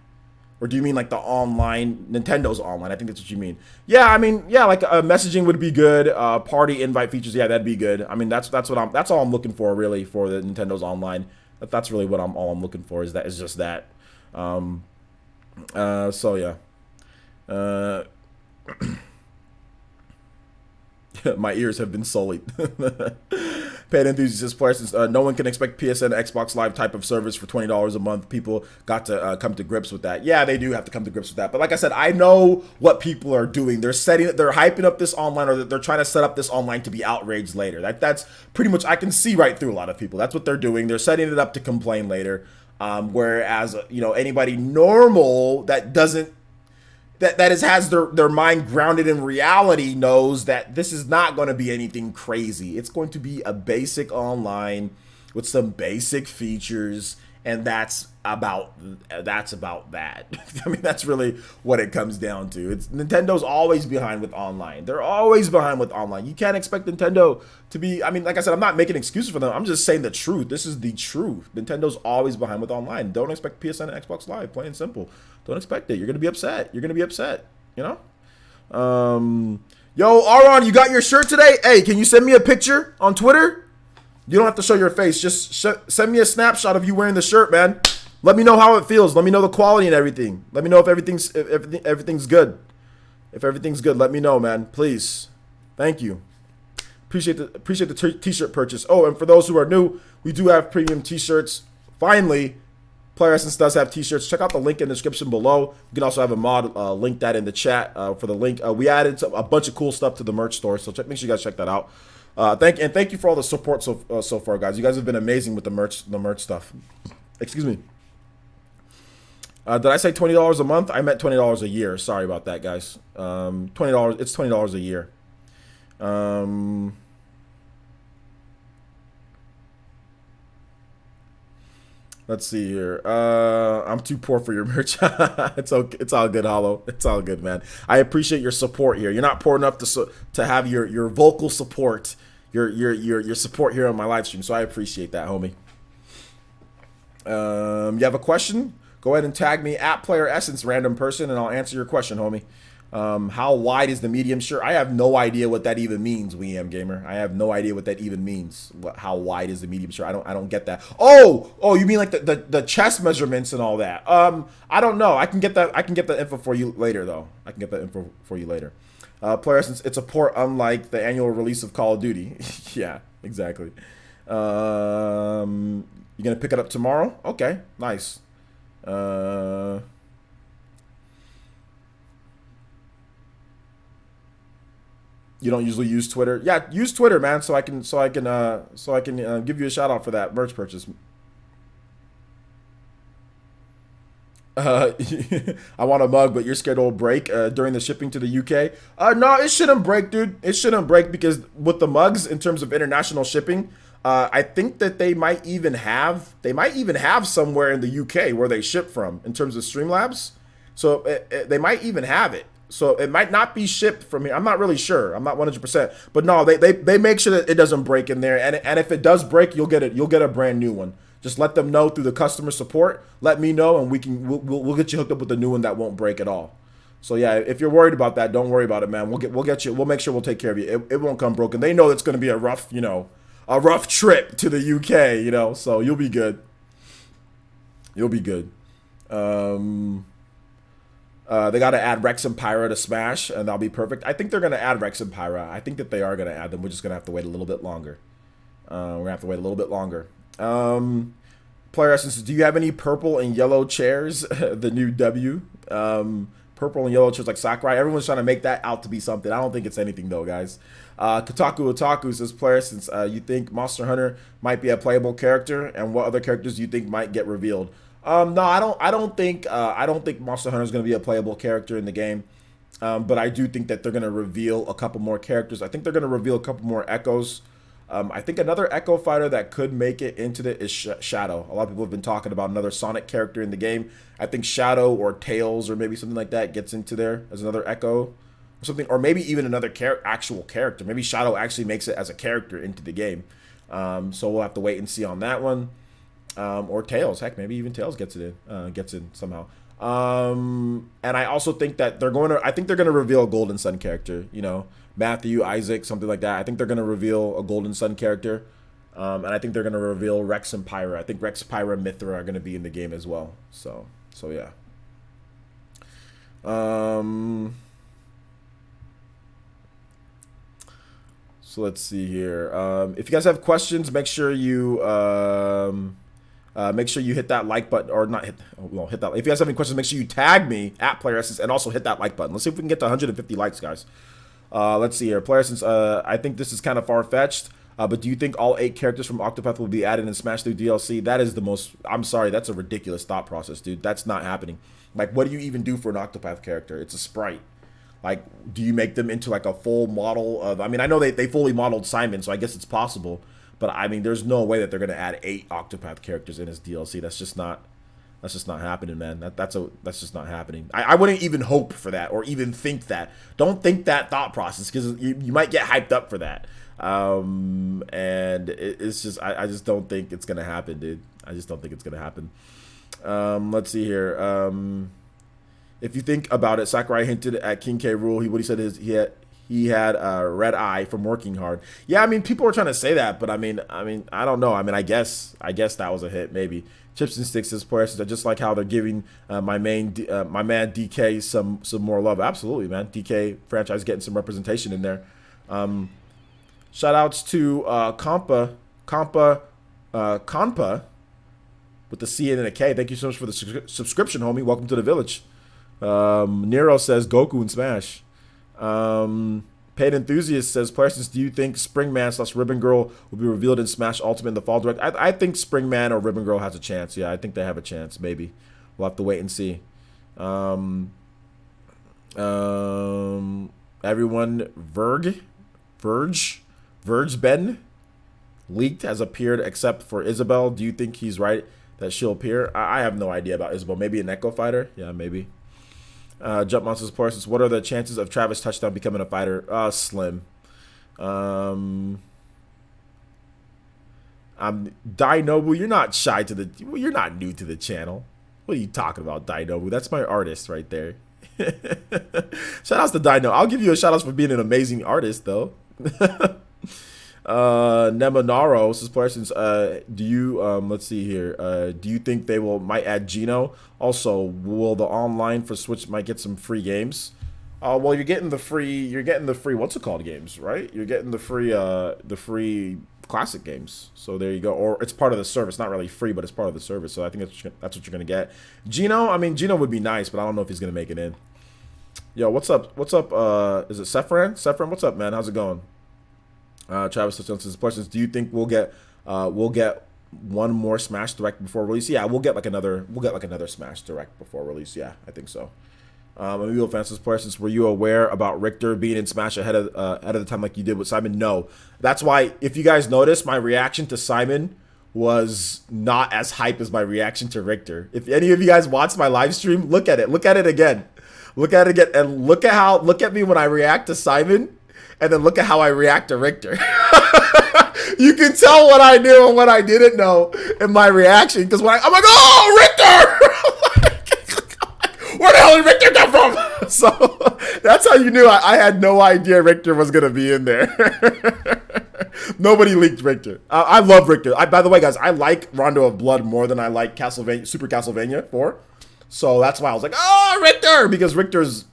Or do you mean like the online, Nintendo's online? I think that's what you mean. Yeah, I mean, yeah, like messaging would be good. Party invite features, yeah, that'd be good. I mean, that's all I'm looking for really for the Nintendo's online. That's really what all I'm looking for is just that. So yeah. My ears have been sullied. paid enthusiast player, since no one can expect PSN Xbox Live type of service for $20 a month. People got to come to grips with that. Yeah, they do have to come to grips with that. But like I said, I know what people are doing. They're hyping up this online, or they're trying to set up this online to be outraged later. That's pretty much, I can see right through a lot of people. That's what they're doing. They're setting it up to complain later. Whereas, anybody normal that doesn't, has their mind grounded in reality knows that this is not going to be anything crazy. It's going to be a basic online with some basic features, and that's about that. I mean, that's really what it comes down to. Nintendo's always behind with online. They're always behind with online. You can't expect Nintendo to be, I mean, like I said, I'm not making excuses for them. I'm just saying the truth. This is the truth. Nintendo's always behind with online. Don't expect PSN and Xbox Live, plain and simple. Don't expect it. You're going to be upset. You're going to be upset, Yo, Aron, you got your shirt today? Hey, can you send me a picture on Twitter? You don't have to show your face. Just send me a snapshot of you wearing the shirt, man. Let me know how it feels. Let me know the quality and everything. Let me know if everything's good. If everything's good, let me know, man. Please. Thank you. Appreciate the t-shirt purchase. Oh, and for those who are new, we do have premium t-shirts. Finally, Player Essence does have t-shirts. Check out the link in the description below. You can also have a mod link that in the chat for the link. We added a bunch of cool stuff to the merch store, so make sure you guys check that out. Thank you for all the support so far, guys. You guys have been amazing with the merch stuff. Excuse me. Did I say $20 a month? I meant $20 a year. Sorry about that, guys. $20. It's $20 a year. Let's see here. I'm too poor for your merch. It's all good, Hollow. It's all good, man. I appreciate your support here. You're not poor enough to have your vocal support, your support here on my live stream. So I appreciate that, homie. You have a question? Go ahead and tag me at Player Essence, random person, and I'll answer your question, homie. How wide is the medium shirt? I have no idea what that even means, WeAm Gamer. I have no idea what that even means. How wide is the medium shirt? I don't get that. Oh, you mean like the chest measurements and all that? I don't know. I can get the info for you later, though. I can get that info for you later. Player Essence, it's a port unlike the annual release of Call of Duty. Yeah, exactly. You gonna pick it up tomorrow? Okay, nice. You don't usually use Twitter? Yeah, use Twitter, man, so I can give you a shout out for that merch purchase. I want a mug, but you're scared it'll break during the shipping to the UK. No, it shouldn't break, dude. It shouldn't break because with the mugs, in terms of international shipping, I think that they might even have somewhere in the UK where they ship from in terms of Streamlabs. So they might even have it. So it might not be shipped from here. I'm not really sure. I'm not 100%. But no, they make sure that it doesn't break in there. And if it does break, you'll get a brand new one. Just let them know through the customer support. Let me know, and we'll get you hooked up with a new one that won't break at all. So yeah, if you're worried about that, don't worry about it, man. We'll get you. We'll make sure we'll take care of you. It won't come broken. They know it's going to be a rough trip to the UK, so you'll be good. You'll be good. They got to add Rex and Pyra to Smash, and that'll be perfect. I think they're going to add Rex and Pyra. I think that they are going to add them. We're just going to have to wait a little bit longer. Player Essence, do you have any purple and yellow chairs? The new W. Purple and yellow chairs like Sakurai. Everyone's trying to make that out to be something. I don't think it's anything, though, guys. Kotaku Otaku says, Player Essence, you think Monster Hunter might be a playable character, and what other characters do you think might get revealed? No, I don't think Monster Hunter is going to be a playable character in the game. But I do think that they're going to reveal a couple more characters. I think they're going to reveal a couple more Echoes. I think another Echo fighter that could make it into it is Shadow. A lot of people have been talking about another Sonic character in the game. I think Shadow or Tails or maybe something like that gets into there as another Echo or something, or maybe even another actual character. Maybe Shadow actually makes it as a character into the game. So we'll have to wait and see on that one. Or Tails. Heck, maybe even Tails gets in somehow. And I also think that they're going to reveal a Golden Sun character, Matthew, Isaac, something like that. I think they're going to reveal a Golden Sun character. And I think they're going to reveal Rex and Pyra. I think Rex, Pyra, and Mithra are going to be in the game as well. So yeah. So let's see here. If you guys have questions, make sure you hit that like button, or not hit. Well, hit that. If you guys have any questions, make sure you tag me at Player Essence and also hit that like button. Let's see if we can get to 150 likes, guys. Let's see here. Player Essence. I think this is kind of far fetched. But do you think all 8 characters from Octopath will be added in Smash through DLC? That is the most. I'm sorry, that's a ridiculous thought process, dude. That's not happening. Like, what do you even do for an Octopath character? It's a sprite. Like, do you make them into like a full model of? I mean, I know they fully modeled Simon, so I guess it's possible. But I mean, there's no way that they're gonna add 8 Octopath characters in his DLC. That's just not happening, man. That's just not happening. I wouldn't even hope for that or even think that. Don't think that thought process, because you might get hyped up for that. And it's just I just don't think it's gonna happen, dude. I just don't think it's gonna happen. Let's see here. If you think about it, Sakurai hinted at King K. Rool. What he said is he had a red eye from working hard. Yeah, I mean, people are trying to say that, but I mean, I don't know. I mean, I guess that was a hit, maybe. Chips and Sticks is players. I just like how they're giving my man DK some more love. Absolutely, man. DK franchise getting some representation in there. Shout outs to Compa with the C and a K. Thank you so much for the subscription, homie. Welcome to the village. Nero says Goku and Smash. Paid Enthusiast says, Parsons, do you think Springman / Ribbon Girl will be revealed in Smash Ultimate in the fall direct? I think Springman or Ribbon Girl has a chance. Yeah, I think they have a chance. Maybe. We'll have to wait and see. Everyone, Verge Ben leaked has appeared except for Isabel. Do you think he's right that she'll appear? I have no idea about Isabel. Maybe an Echo Fighter? Yeah, maybe. Jump Monsters Parsons, what are the chances of Travis Touchdown becoming a fighter? Slim. I'm Dainobu. You're not shy to you're not new to the channel. What are you talking about, Dainobu? That's my artist right there. Shout outs to Dino. I'll give you a shout out for being an amazing artist, though. Nemonaro says, Parsons, do you let's see here, do you think they might add Geno? Also, will the online for Switch might get some free games? Well, you're getting the free what's it called games, right? You're getting the free classic games. So there you go. Or it's part of the service, not really free, but it's part of the service. So I think that's what you're gonna get. Geno, I mean, Geno would be nice, but I don't know if he's gonna make it in. Yo, what's up? Is it Sephran? Sephran, what's up, man? How's it going? Travis says, questions. Do you think we'll get one more Smash Direct before release? Yeah, we'll get like another Smash Direct before release. Yeah, I think so. Amigo Francis Parsons, were you aware about Richter being in Smash ahead of the time like you did with Simon? No. That's why, if you guys notice, my reaction to Simon was not as hype as my reaction to Richter. If any of you guys watch my live stream, look at it. Look at it again. And look at me when I react to Simon, and then look at how I react to Richter. You can tell what I knew and what I didn't know in my reaction, because when I'm like, oh, Richter! Where the hell did Richter come from? So that's how you knew I had no idea Richter was going to be in there. Nobody leaked Richter. I love Richter. By the way, guys, I like Rondo of Blood more than I like Super Castlevania 4. So that's why I was like, oh, Richter! Because Richter's...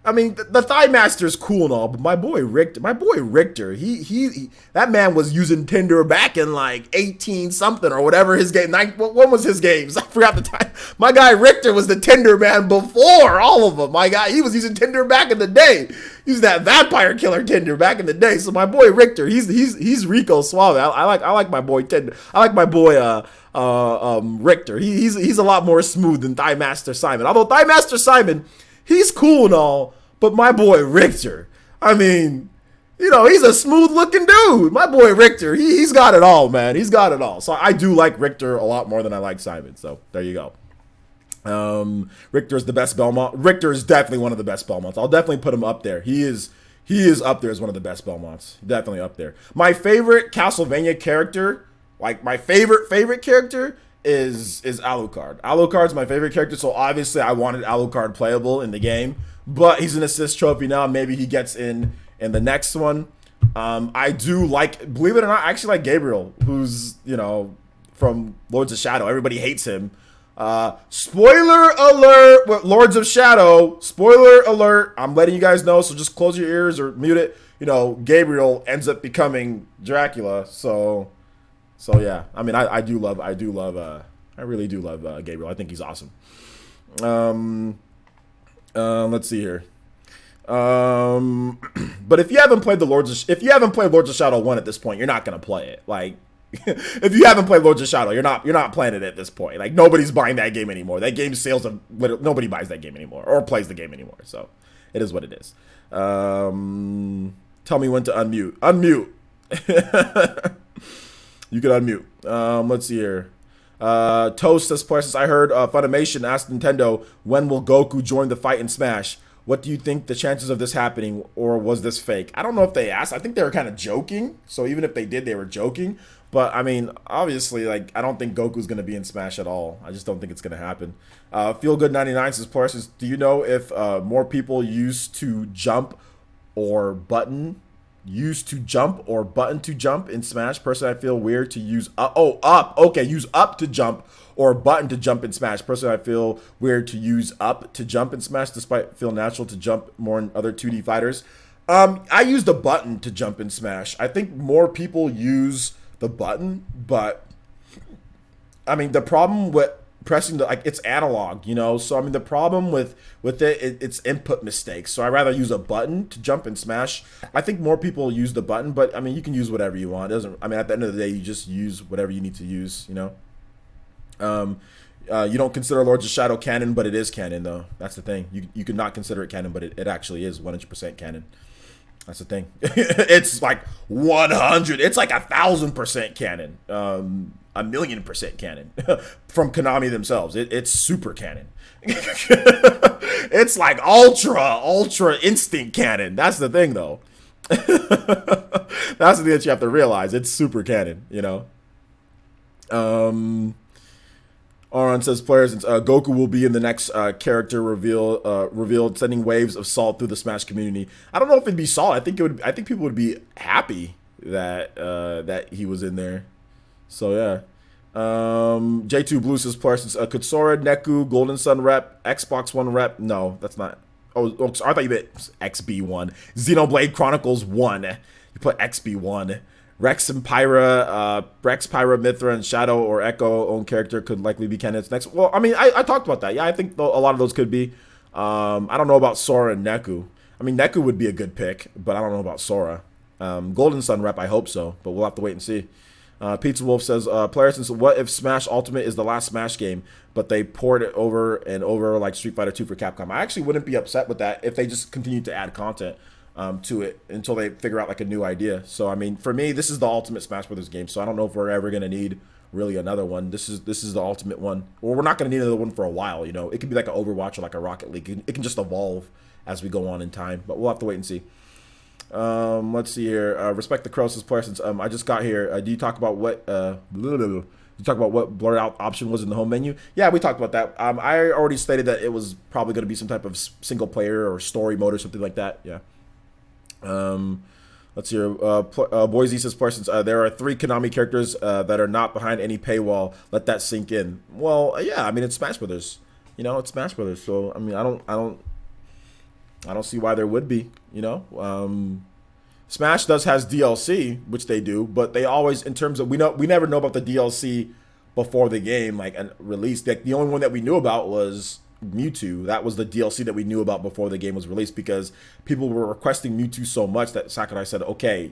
I mean, the Thigh Master is cool and all, but my boy Richter, he that man was using Tinder back in like 18 something or whatever his game. What was his games? I forgot the time. My guy Richter was the Tinder man before all of them. My guy, he was using Tinder back in the day. He was that vampire killer Tinder back in the day. So my boy Richter, he's Rico Suave. I like my boy Tinder. I like my boy Richter. He's a lot more smooth than Thigh Master Simon. Although Thigh Master Simon, he's cool and all, but my boy Richter, I mean, you know, he's a smooth-looking dude. My boy Richter, he's got it all, man. He's got it all. So I do like Richter a lot more than I like Simon. So there you go. Richter is the best Belmont. Richter is definitely one of the best Belmonts. I'll definitely put him up there. He is up there as one of the best Belmonts. Definitely up there. My favorite Castlevania character, like my favorite character, is Alucard. Alucard's my favorite character, so obviously I wanted Alucard playable in the game, but he's an assist trophy now. Maybe he gets in the next one. I do like, believe it or not, I actually like Gabriel, who's, you know, from Lords of Shadow. Everybody hates him. Spoiler alert with Lords of Shadow. Spoiler alert. I'm letting you guys know, so just close your ears or mute it. Gabriel ends up becoming Dracula. So yeah. I mean, I really do love Gabriel. I think he's awesome. Let's see here. But if you haven't played Lords of Shadow 1 at this point, you're not gonna play it. Like, if you haven't played Lords of Shadow, you're not playing it at this point. Like, nobody's buying that game anymore. That game's sales have nobody buys that game anymore or plays the game anymore. So it is what it is. Tell me when to unmute. Unmute. You can unmute. Let's see here. Toast says, I heard Funimation asked Nintendo, when will Goku join the fight in Smash? What do you think the chances of this happening, or was this fake? I don't know if they asked. I think they were kind of joking. So even if they did, they were joking. But I mean, obviously, like, I don't think Goku's going to be in Smash at all. I just don't think it's going to happen. Feel Good 99 says, do you know if more people used to jump or button to jump in Smash? Personally, I feel weird to use up. Okay, use up to jump or button to jump in Smash. Personally, I feel weird to use up to jump in Smash, despite it feel natural to jump more in other 2D fighters. I use the button to jump in Smash. I think more people use the button, but I mean, the problem with pressing it's analog, so I mean, the problem with it's input mistakes. So I rather use a button to jump and Smash. I think more people use the button, but I mean, you can use whatever you want. It doesn't, I mean, at the end of the day, you just use whatever you need to use. You don't consider Lords of Shadow canon, but it is canon, though. That's the thing. You could not consider it canon, but it actually is 100% canon. That's the thing. It's like 100. It's like 1,000% canon. 1,000,000% canon from Konami themselves. It's super canon. It's like ultra instant canon. That's the thing, though. That's the thing that you have to realize. It's super canon, Aron says, players, Goku will be in the next character revealed, sending waves of salt through the Smash community. I don't know if it'd be salt. I think people would be happy that he was in there. So yeah. J2 Blue says, players, could Sora, Neku, Golden Sun rep, Xbox One rep? No, that's not. Oh, I thought you meant XB1. Xenoblade Chronicles 1. You put XB1. Rex, Pyra, Mithra, and Shadow or Echo own character could likely be candidates next. Well, I mean, I talked about that. Yeah, I think a lot of those could be. I don't know about Sora and Neku. I mean, Neku would be a good pick, but I don't know about Sora. Golden Sun rep, I hope so, but we'll have to wait and see. Pizza Wolf says, players, what if Smash Ultimate is the last Smash game, but they poured it over and over like Street Fighter 2 for Capcom? I actually wouldn't be upset with that if they just continue to add content to it until they figure out like a new idea. So I mean, for me, this is the ultimate Smash Brothers game. So I don't know if we're ever gonna need really another one. This is the ultimate one, or we're not gonna need another one for a while. It could be like an Overwatch or like a Rocket League. It can just evolve as we go on in time. But we'll have to wait and see. Let's see here. Respect the Crow says, player, since I just got here. Do you talk about what you talk about what blurred out option was in the home menu? Yeah, we talked about that. I already stated that it was probably going to be some type of single player or story mode or something like that. Yeah. Let's see here. Boise says, Parsons, there are 3 Konami characters that are not behind any paywall. Let that sink in. Well, yeah, I mean, it's Smash Brothers. It's Smash Brothers. So I mean, I don't see why there would be. Smash has DLC, which they do, but they always, in terms of, we never know about the DLC before the game and released. The only one that we knew about was Mewtwo. That was the DLC that we knew about before the game was released, because people were requesting Mewtwo so much that Sakurai said, okay,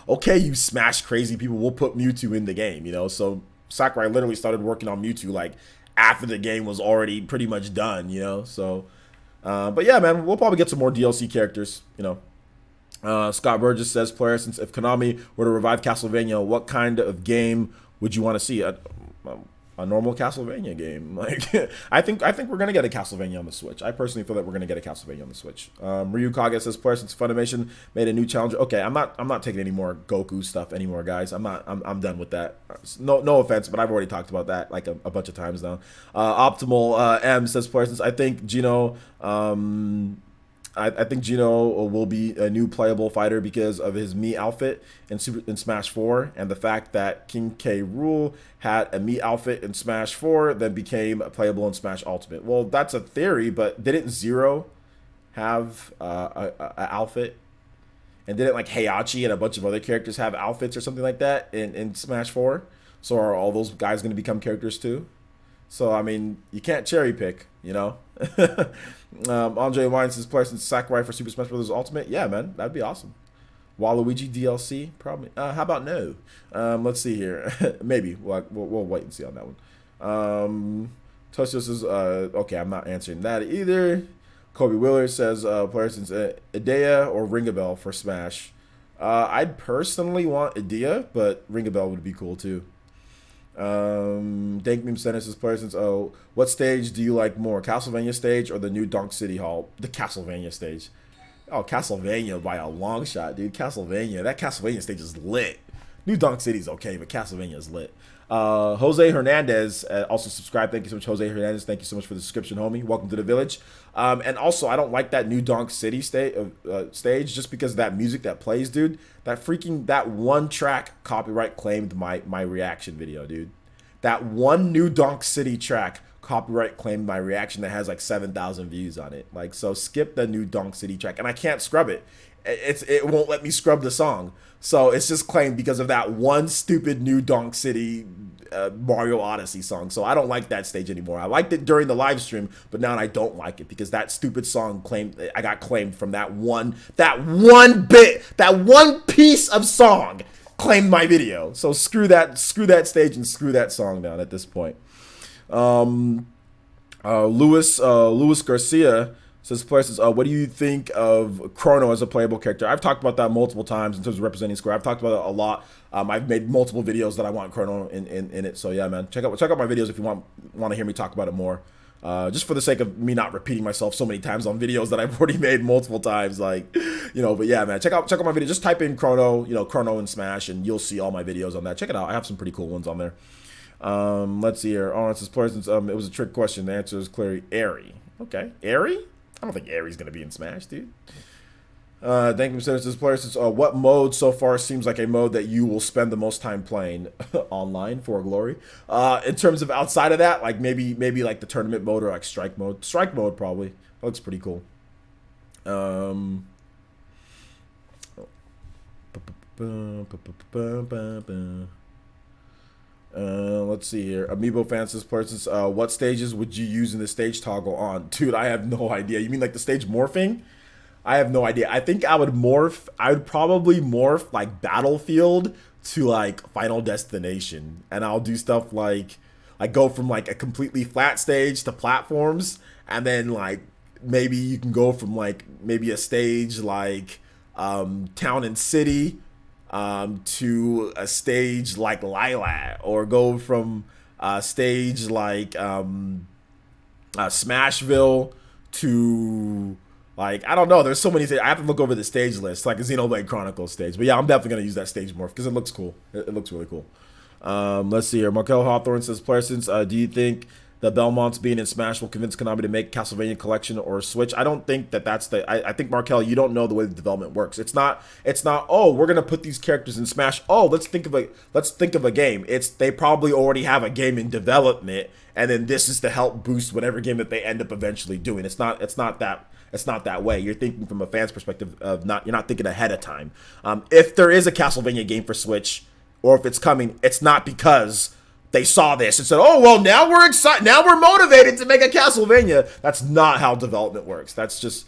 okay, you Smash crazy people, we'll put Mewtwo in the game, so Sakurai literally started working on Mewtwo after the game was already pretty much done, so but yeah, man, we'll probably get some more DLC characters, Scott Burgess says, player, since if Konami were to revive Castlevania, what kind of game would you want to see? A normal Castlevania game. I think we're gonna get a Castlevania on the Switch. I personally feel that we're gonna get a Castlevania on the Switch. Ryu Kage says, player, since Funimation made a new challenger. Okay, I'm not taking any more Goku stuff anymore, guys. I'm done with that. No offense, but I've already talked about that a bunch of times now. Optimal M says, player, since I think Gino I think Gino will be a new playable fighter because of his Mii outfit in Smash 4, and the fact that King K. Rool had a Mii outfit in Smash 4, then became playable in Smash Ultimate. Well, that's a theory, but didn't Zero have a outfit? And didn't like Heihachi and a bunch of other characters have outfits or something like that in Smash 4? So are all those guys going to become characters too? So, I mean, you can't cherry pick, you know? Andre Wine says, player since Sakurai for Super Smash Bros. Ultimate? Yeah, man, that'd be awesome. Waluigi DLC? Probably. How about no? Let's see here. Maybe. We'll wait and see on that one. Toshio says, okay, I'm not answering that either. Kobe Wheeler says, player since Idea or Ring a Bell for Smash. I'd personally want Idea, but Ring a Bell would be cool too. Dank Meme Center says, player since, what stage do you like more? Castlevania stage or the new Donk City Hall? The Castlevania stage. Oh, Castlevania by a long shot, dude. Castlevania. That Castlevania stage is lit. New Donk City's okay, but Castlevania is lit. Jose Hernandez also subscribed. Thank you so much, Jose Hernandez. Thank you so much for the subscription, homie. Welcome to the village. And also, I don't like that new Donk City stage just because of that music that plays, dude. That one track copyright claimed my reaction video, dude. That one new Donk City track copyright claimed my reaction that has like 7,000 views on it. Like, so skip the new Donk City track, and I can't scrub it. It won't let me scrub the song. So it's just claimed because of that one stupid new Donk City Mario Odyssey song. So I don't like that stage anymore. I liked it during the live stream, but now I don't like it because that stupid song I got claimed from that one piece of song claimed my video. So screw that stage and screw that song down at this point. Luis Garcia says, what do you think of Chrono as a playable character? I've talked about that multiple times in terms of representing Square. I've talked about it a lot. I've made multiple videos that I want Chrono in it. So yeah, man, check out my videos if you want to hear me talk about it more. Just for the sake of me not repeating myself so many times on videos that I've already made multiple times, like, you know. But yeah, man, check out my video. Just type in Chrono, Chrono and Smash, and you'll see all my videos on that. Check it out. I have some pretty cool ones on there. Let's see here. Oh, it says, it was a trick question. The answer is clearly Airy. Okay, Airy? I don't think Airy's gonna be in Smash, dude. Thank you, Mr. Player says, what mode so far seems like a mode that you will spend the most time playing online for glory? In terms of outside of that, like maybe like the tournament mode or like strike mode. Strike mode probably. That looks pretty cool. Let's see here. Amiibo fan says, what stages would you use in the stage toggle on? Dude, I have no idea. You mean like the stage morphing? I have no idea. I think I would probably morph like Battlefield to like Final Destination. And I'll do stuff like go from like a completely flat stage to platforms. And then like maybe you can go from like maybe a stage like Town and City to a stage like Lilat, or go from a stage like Smashville to like, I don't know. There's so many things. I have to look over the stage list, like a Xenoblade Chronicles stage. But yeah, I'm definitely gonna use that stage morph because it looks cool. It looks really cool. Let's see here. Markel Hawthorne says, player since, do you think the Belmonts being in Smash will convince Konami to make Castlevania Collection or Switch? I don't think that's the. I think, Markel, you don't know the way the development works. It's not. Oh, we're gonna put these characters in Smash. Oh, let's think of a game. They probably already have a game in development, and then this is to help boost whatever game that they end up eventually doing. It's not that way. You're thinking from a fan's perspective of you're not thinking ahead of time. If there is a Castlevania game for Switch, or if it's coming, it's not because they saw this and said, oh, well, now we're excited. Now we're motivated to make a Castlevania. That's not how development works. That's just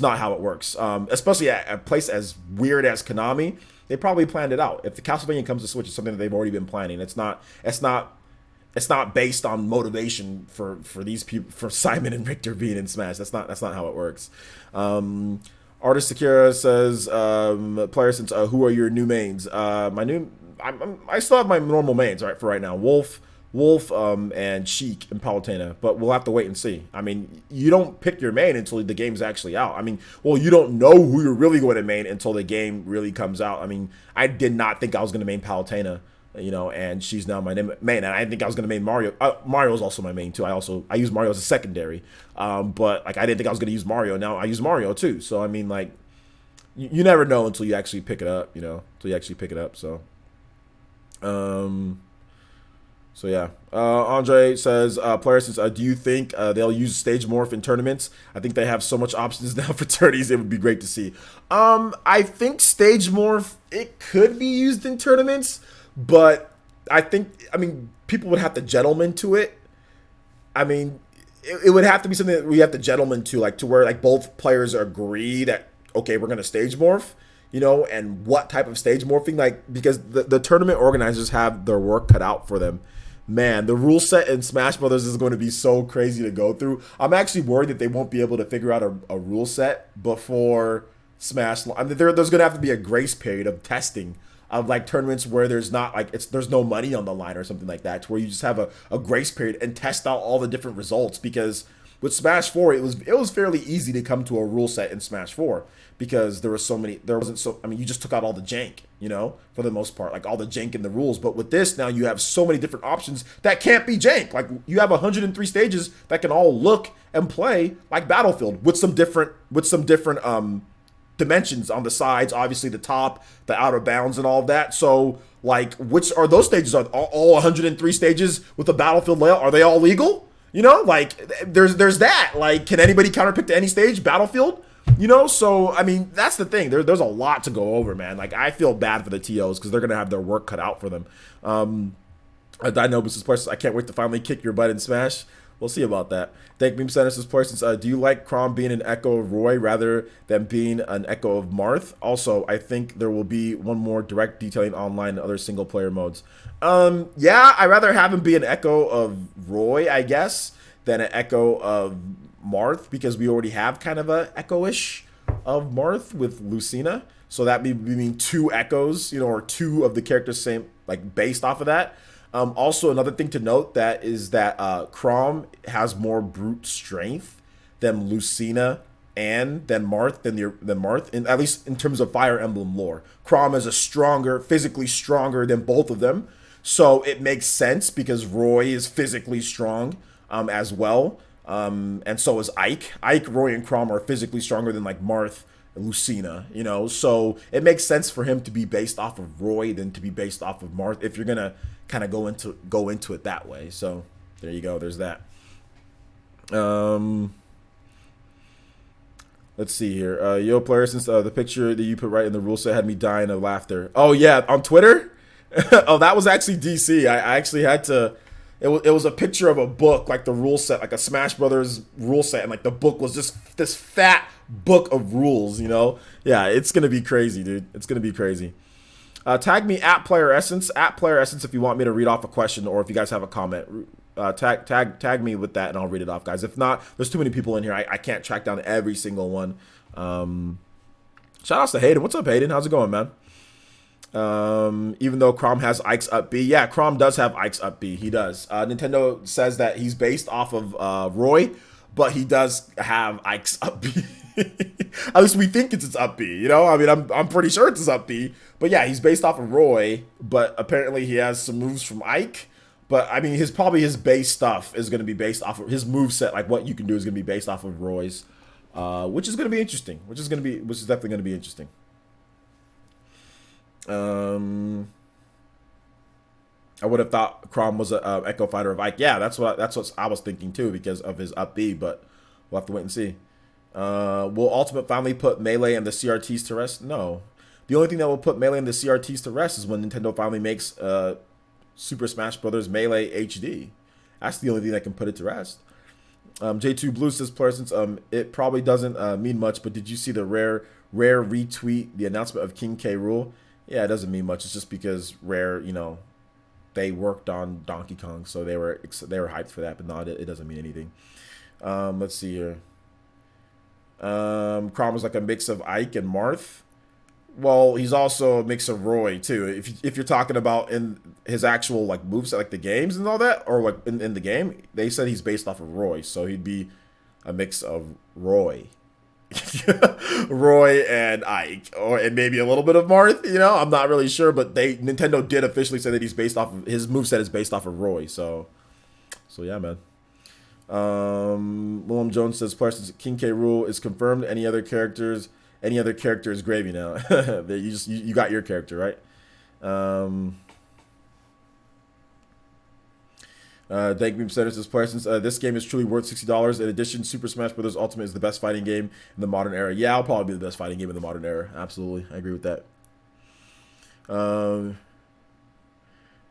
not how it works. Especially at a place as weird as Konami, they probably planned it out. If the Castlevania comes to Switch, it's something that they've already been planning. It's not based on motivation for these people, for Simon and Victor being in Smash. That's not how it works. Artist Sakura says, player since, who are your new mains? I still have my normal mains for right now. Wolf, and Sheik and Palutena, but we'll have to wait and see. I mean, you don't pick your main until the game's actually out. I mean, well, you don't know who you're really going to main until the game really comes out. I mean, I did not think I was going to main Palutena, and she's now my main. And I think I was going to main Mario. Mario is also my main too. I use Mario as a secondary, but like I didn't think I was going to use Mario. Now I use Mario too. So I mean, like, you never know until you actually pick it up. So. So yeah, Andre says, player says, do you think they'll use stage morph in tournaments? I think they have so much options now for tourneys. It would be great to see. I think stage morph, it could be used in tournaments, but I mean, people would have to gentleman to it. I mean, it would have to be something that we have to gentleman to, like to where like both players agree that okay, we're gonna stage morph, you know, and what type of stage morphing, like because the tournament organizers have their work cut out for them. Man, the rule set in Smash Brothers is going to be so crazy to go through. I'm actually worried that they won't be able to figure out a rule set before Smash. I mean, there's going to have to be a grace period of testing of like tournaments where there's not like there's no money on the line or something like that, to where you just have a grace period and test out all the different results. Because with Smash 4, it was fairly easy to come to a rule set in Smash 4 because there wasn't so, I mean, you just took out all the jank, you know, for the most part, like all the jank in the rules. But with this now, you have so many different options that can't be jank. Like you have 103 stages that can all look and play like Battlefield with some different dimensions on the sides, obviously the top, the outer bounds, and all of that. So like, which are those stages? Are all 103 stages with the Battlefield layout, are they all legal? You know, like there's that. Like, can anybody counterpick to any stage Battlefield? You know, so I mean, that's the thing. There's a lot to go over, man. Like, I feel bad for the TOs because they're gonna have their work cut out for them. I know this is person. I can't wait to finally kick your butt in Smash. We'll see about that. Thank Meme Center says, person, do you like Chrom being an echo of Roy rather than being an echo of Marth? Also, I think there will be one more direct detailing online and other single player modes. Yeah, I'd rather have him be an echo of Roy, I guess, than an echo of Marth, because we already have kind of a echo-ish of Marth with Lucina. So that mean two echoes, you know, or two of the characters same, like based off of that. Also, another thing to note that is that Chrom has more brute strength than Lucina and than Marth, than Marth, at least in terms of Fire Emblem lore. Chrom is physically stronger than both of them, so it makes sense because Roy is physically strong as well, and so is Ike. Roy, and Chrom are physically stronger than like Marth, Lucina, you know, so it makes sense for him to be based off of Roy than to be based off of Marth if you're gonna kind of go into it that way. So there you go, there's that. Let's see here. Yo, player, since the picture that you put right in the rule set had me dying of laughter. Oh yeah, on Twitter. Oh, that was actually DC. I actually had to. It was a picture of a book, like the rule set, like a Smash Brothers rule set, and like the book was just this fat book of rules, you know? Yeah, it's gonna be crazy, dude. It's gonna be crazy. Tag me at Player Essence if you want me to read off a question or if you guys have a comment. Tag me with that and I'll read it off, guys. If not, there's too many people in here. I can't track down every single one. Shout outs to Hayden. What's up, Hayden? How's it going, man? Even though Chrom has Ike's up B. Yeah, Chrom does have Ike's up B. He does. Nintendo says that he's based off of Roy, but he does have Ike's up B. At least we think it's up B, you know? I mean, I'm pretty sure it's up B. But yeah, he's based off of Roy, but apparently he has some moves from Ike. But I mean, his base stuff is going to be based off of his move set. Like what you can do is going to be based off of Roy's, which is going to be interesting. Which is definitely going to be interesting. I would have thought Chrom was a Echo Fighter of Ike. Yeah, that's what I was thinking too because of his up B. But we'll have to wait and see. Will Ultimate finally put Melee and the CRTs to rest? No. The only thing that will put Melee and the CRTs to rest is when Nintendo finally makes Super Smash Bros. Melee HD. That's the only thing that can put it to rest. J2 Blue says, since it probably doesn't mean much, but did you see the rare retweet the announcement of King K. Rool? Yeah, it doesn't mean much. It's just because Rare, you know, they worked on Donkey Kong, so they were hyped for that. But no, it doesn't mean anything. Let's see here. Chrom was like a mix of Ike and Marth. Well, he's also a mix of Roy too. If you're talking about in his actual like moveset, like the games and all that, or like in the game, they said he's based off of Roy, so he'd be a mix of Roy. Roy and Ike, and maybe a little bit of Marth, you know, I'm not really sure, but Nintendo did officially say that he's based off of his moveset is based off of Roy, so yeah, man. Willem Jones says, King K. Rool is confirmed. Any other character is gravy now. You got your character, right? Dank Beam Center says, player, since this game is truly worth $60. In addition, Super Smash Bros. Ultimate is the best fighting game in the modern era. Yeah, I'll probably be the best fighting game in the modern era. Absolutely, I agree with that.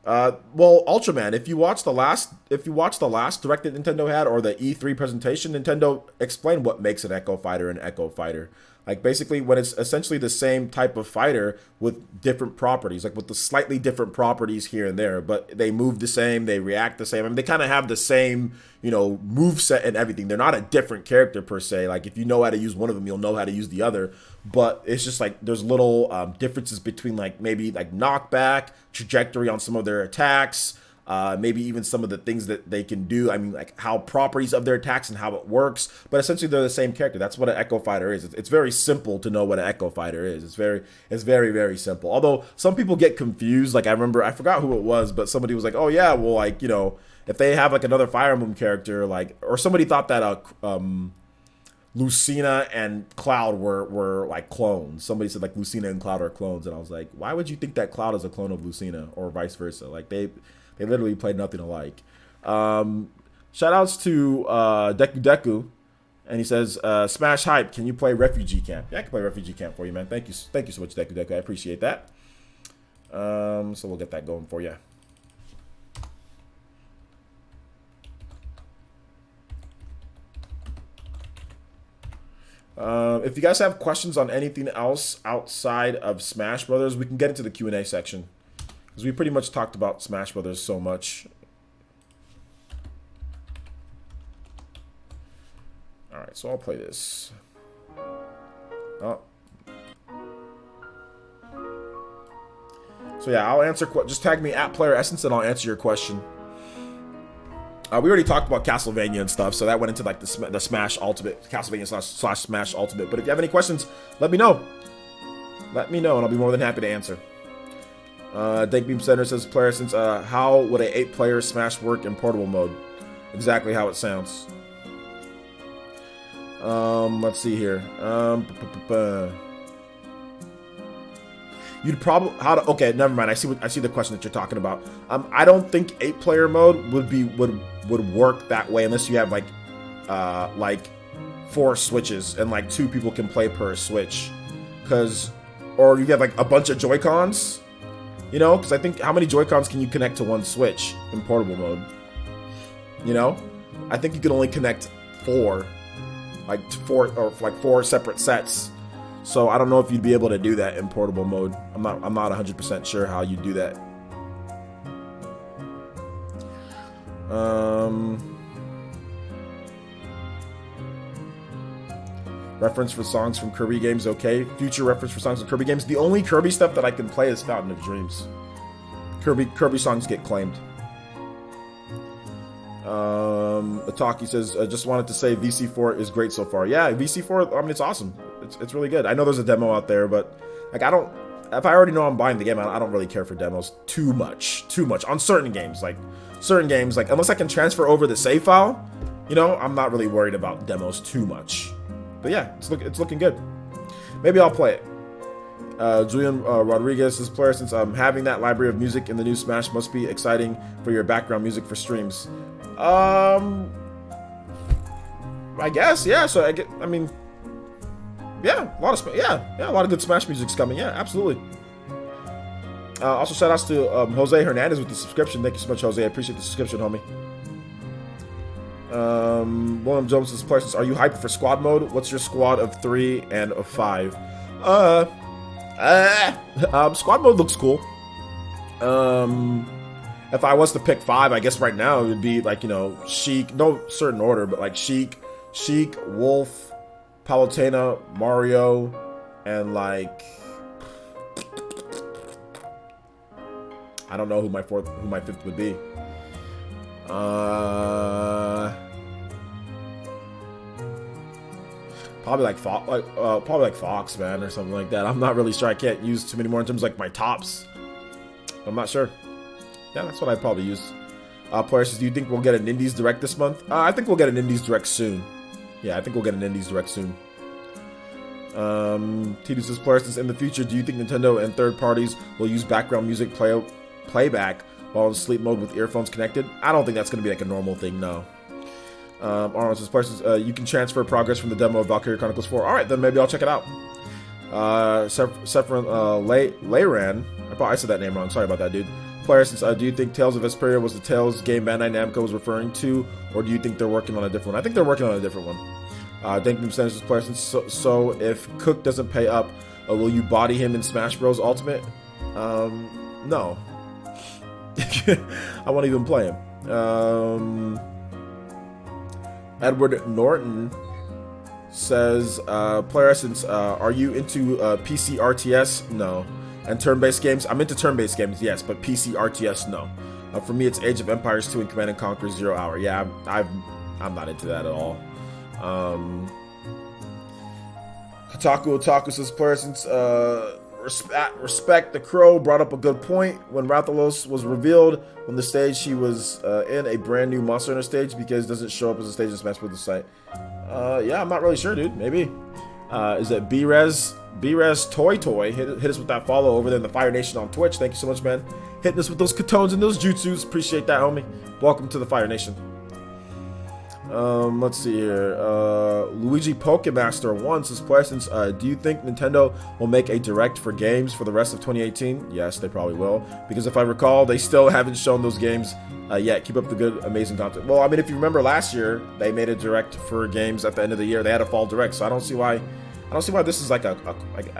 Well, Ultraman, if you watch the last direct that Nintendo had, or the E3 presentation, Nintendo explained what makes an Echo Fighter an Echo Fighter. Like, basically, when it's essentially the same type of fighter with different properties, like with the slightly different properties here and there, but they move the same, they react the same. I mean, they kind of have the same, move set and everything. They're not a different character per se. Like, if you know how to use one of them, you'll know how to use the other. But it's just like there's little differences between, like, maybe like knockback, trajectory on some of their attacks, maybe even some of the things that they can do. I mean, like how properties of their attacks and how it works. But essentially, they're the same character. That's what an Echo Fighter is. It's very simple to know what an Echo Fighter is. It's very, very simple. Although some people get confused. Like, I forgot who it was, but somebody was like, "Oh yeah, well, like, if they have like another Fire Emblem character, like," or somebody thought that Lucina and Cloud were like clones. Somebody said like Lucina and Cloud are clones, and I was like, why would you think that Cloud is a clone of Lucina, or vice versa? Like, they literally played nothing alike. Shout outs to Deku Deku, and he says, Smash Hype, can you play Refugee Camp? Yeah, I can play Refugee Camp for you, man. Thank you so much, Deku Deku. I appreciate that. So we'll get that going for you. If you guys have questions on anything else outside of Smash Brothers, we can get into the Q&A section, because we pretty much talked about Smash Brothers so much. Alright, so I'll play this. Oh. So yeah, I'll answer, just tag me at Player Essence and I'll answer your question. We already talked about Castlevania and stuff, so that went into like the Smash Ultimate, Castlevania slash Smash Ultimate. But if you have any questions, let me know. Let me know, and I'll be more than happy to answer. Dank Beam Center says, player, since how would a 8-player Smash work in portable mode? Exactly how it sounds. Let's see here. You'd probably okay, never mind. I see the question that you're talking about. I don't think 8-player mode would work that way unless you have like 4 switches and like 2 people can play per switch, or you have like a bunch of Joy-Cons, because I think how many Joy-Cons can you connect to one Switch in portable mode? I think you can only connect 4, like 4 separate sets. So I don't know if you'd be able to do that in portable mode. I'm not 100% sure how you do that. Reference for songs from Kirby games, okay. Future reference for songs from Kirby games. The only Kirby stuff that I can play is Fountain of Dreams. Kirby songs get claimed. Ataki says, just wanted to say VC4 is great so far. Yeah, VC4, I mean, it's awesome. It's really good. I know there's a demo out there, but like if I already know I'm buying the game, I don't really care for demos too much on certain games. Like unless I can transfer over the save file, I'm not really worried about demos too much. But yeah, it's looking good. Maybe I'll play it. Julian Rodriguez says, player, since I'm having that library of music in the new Smash must be exciting for your background music for streams. I guess, yeah. So I mean, yeah, a lot of good Smash music's coming. Yeah, absolutely. Also, shout outs to Jose Hernandez with the subscription. Thank you so much, Jose. I appreciate the subscription, homie. William Jones says, players, are you hyped for squad mode? What's your squad of 3 and of 5? Squad mode looks cool. If I was to pick 5, I guess right now it would be like, Sheik, no certain order, but like Sheik, Wolf, Palutena, Mario, and like I don't know who my 5th would be. Probably like Fox, man, or something like that. I'm not really sure. I can't use too many more in terms of like my tops. I'm not sure. Yeah, that's what I'd probably use. Player says, do you think we'll get an Indies Direct this month? I think we'll get an Indies Direct soon. Yeah, I think we'll get an Indies Direct soon. Tidus says, player says, in the future, do you think Nintendo and third parties will use background music playback while in sleep mode with earphones connected. I don't think that's going to be like a normal thing, no. Arnold says, you can transfer progress from the demo of Valkyria Chronicles 4. Alright, then maybe I'll check it out. Sephron Layran, I said that name wrong, sorry about that, dude. Player says, do you think Tales of Vesperia was the Tales game Bandai Namco was referring to, or do you think they're working on a different one? I think they're working on a different one. Thank you, Player says, so if Cook doesn't pay up, will you body him in Smash Bros. Ultimate? No. I won't even play him. Edward Norton says, Player Essence, are you into PC RTS? No. And turn-based games? I'm into turn-based games, yes, but PC RTS, no. For me, it's Age of Empires 2 and Command & Conquer 0 Hour. Yeah, I'm not into that at all. Otaku says, Player Essence, respect the Crow brought up a good point. When Rathalos was revealed on the stage, he was in a brand new Monster Hunter stage because it doesn't show up as a stage in Smash Bros. Site. Yeah, I'm not really sure, dude. Maybe. Is it B-Rez Toy? Hit us with that follow over there in the Fire Nation on Twitch. Thank you so much, man. Hitting us with those katones and those jutsus. Appreciate that, homie. Welcome to the Fire Nation. Let's see here. Luigi Pokemaster 1 says, Questions, do you think Nintendo will make a direct for games for the rest of 2018? Yes, they probably will. Because if I recall, they still haven't shown those games yet. Keep up the good, amazing content. Well, I mean, if you remember last year, they made a direct for games at the end of the year. They had a fall direct, so I don't see why this is like I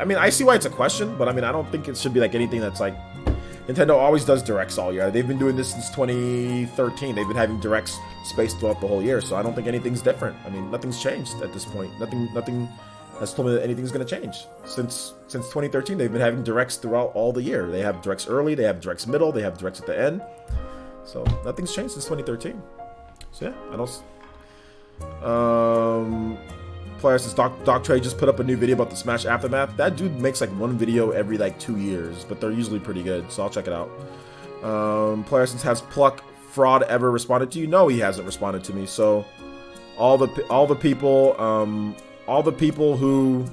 mean, I see why it's a question, but I mean, I don't think it should be like anything that's like, Nintendo always does directs all year. They've been doing this since 2013. They've been having directs spaced throughout the whole year, so I don't think anything's different. I mean, nothing's changed at this point. Nothing has told me that anything's going to change. Since 2013, they've been having directs throughout all the year. They have directs early, they have directs middle, they have directs at the end. So nothing's changed since 2013. So yeah, I don't. Player says, Doc Trey just put up a new video about the Smash Aftermath. That dude makes like one video every like 2 years, but they're usually pretty good, so I'll check it out. Player says, has Pluck Fraud ever responded to you? No, he hasn't responded to me. So all the people who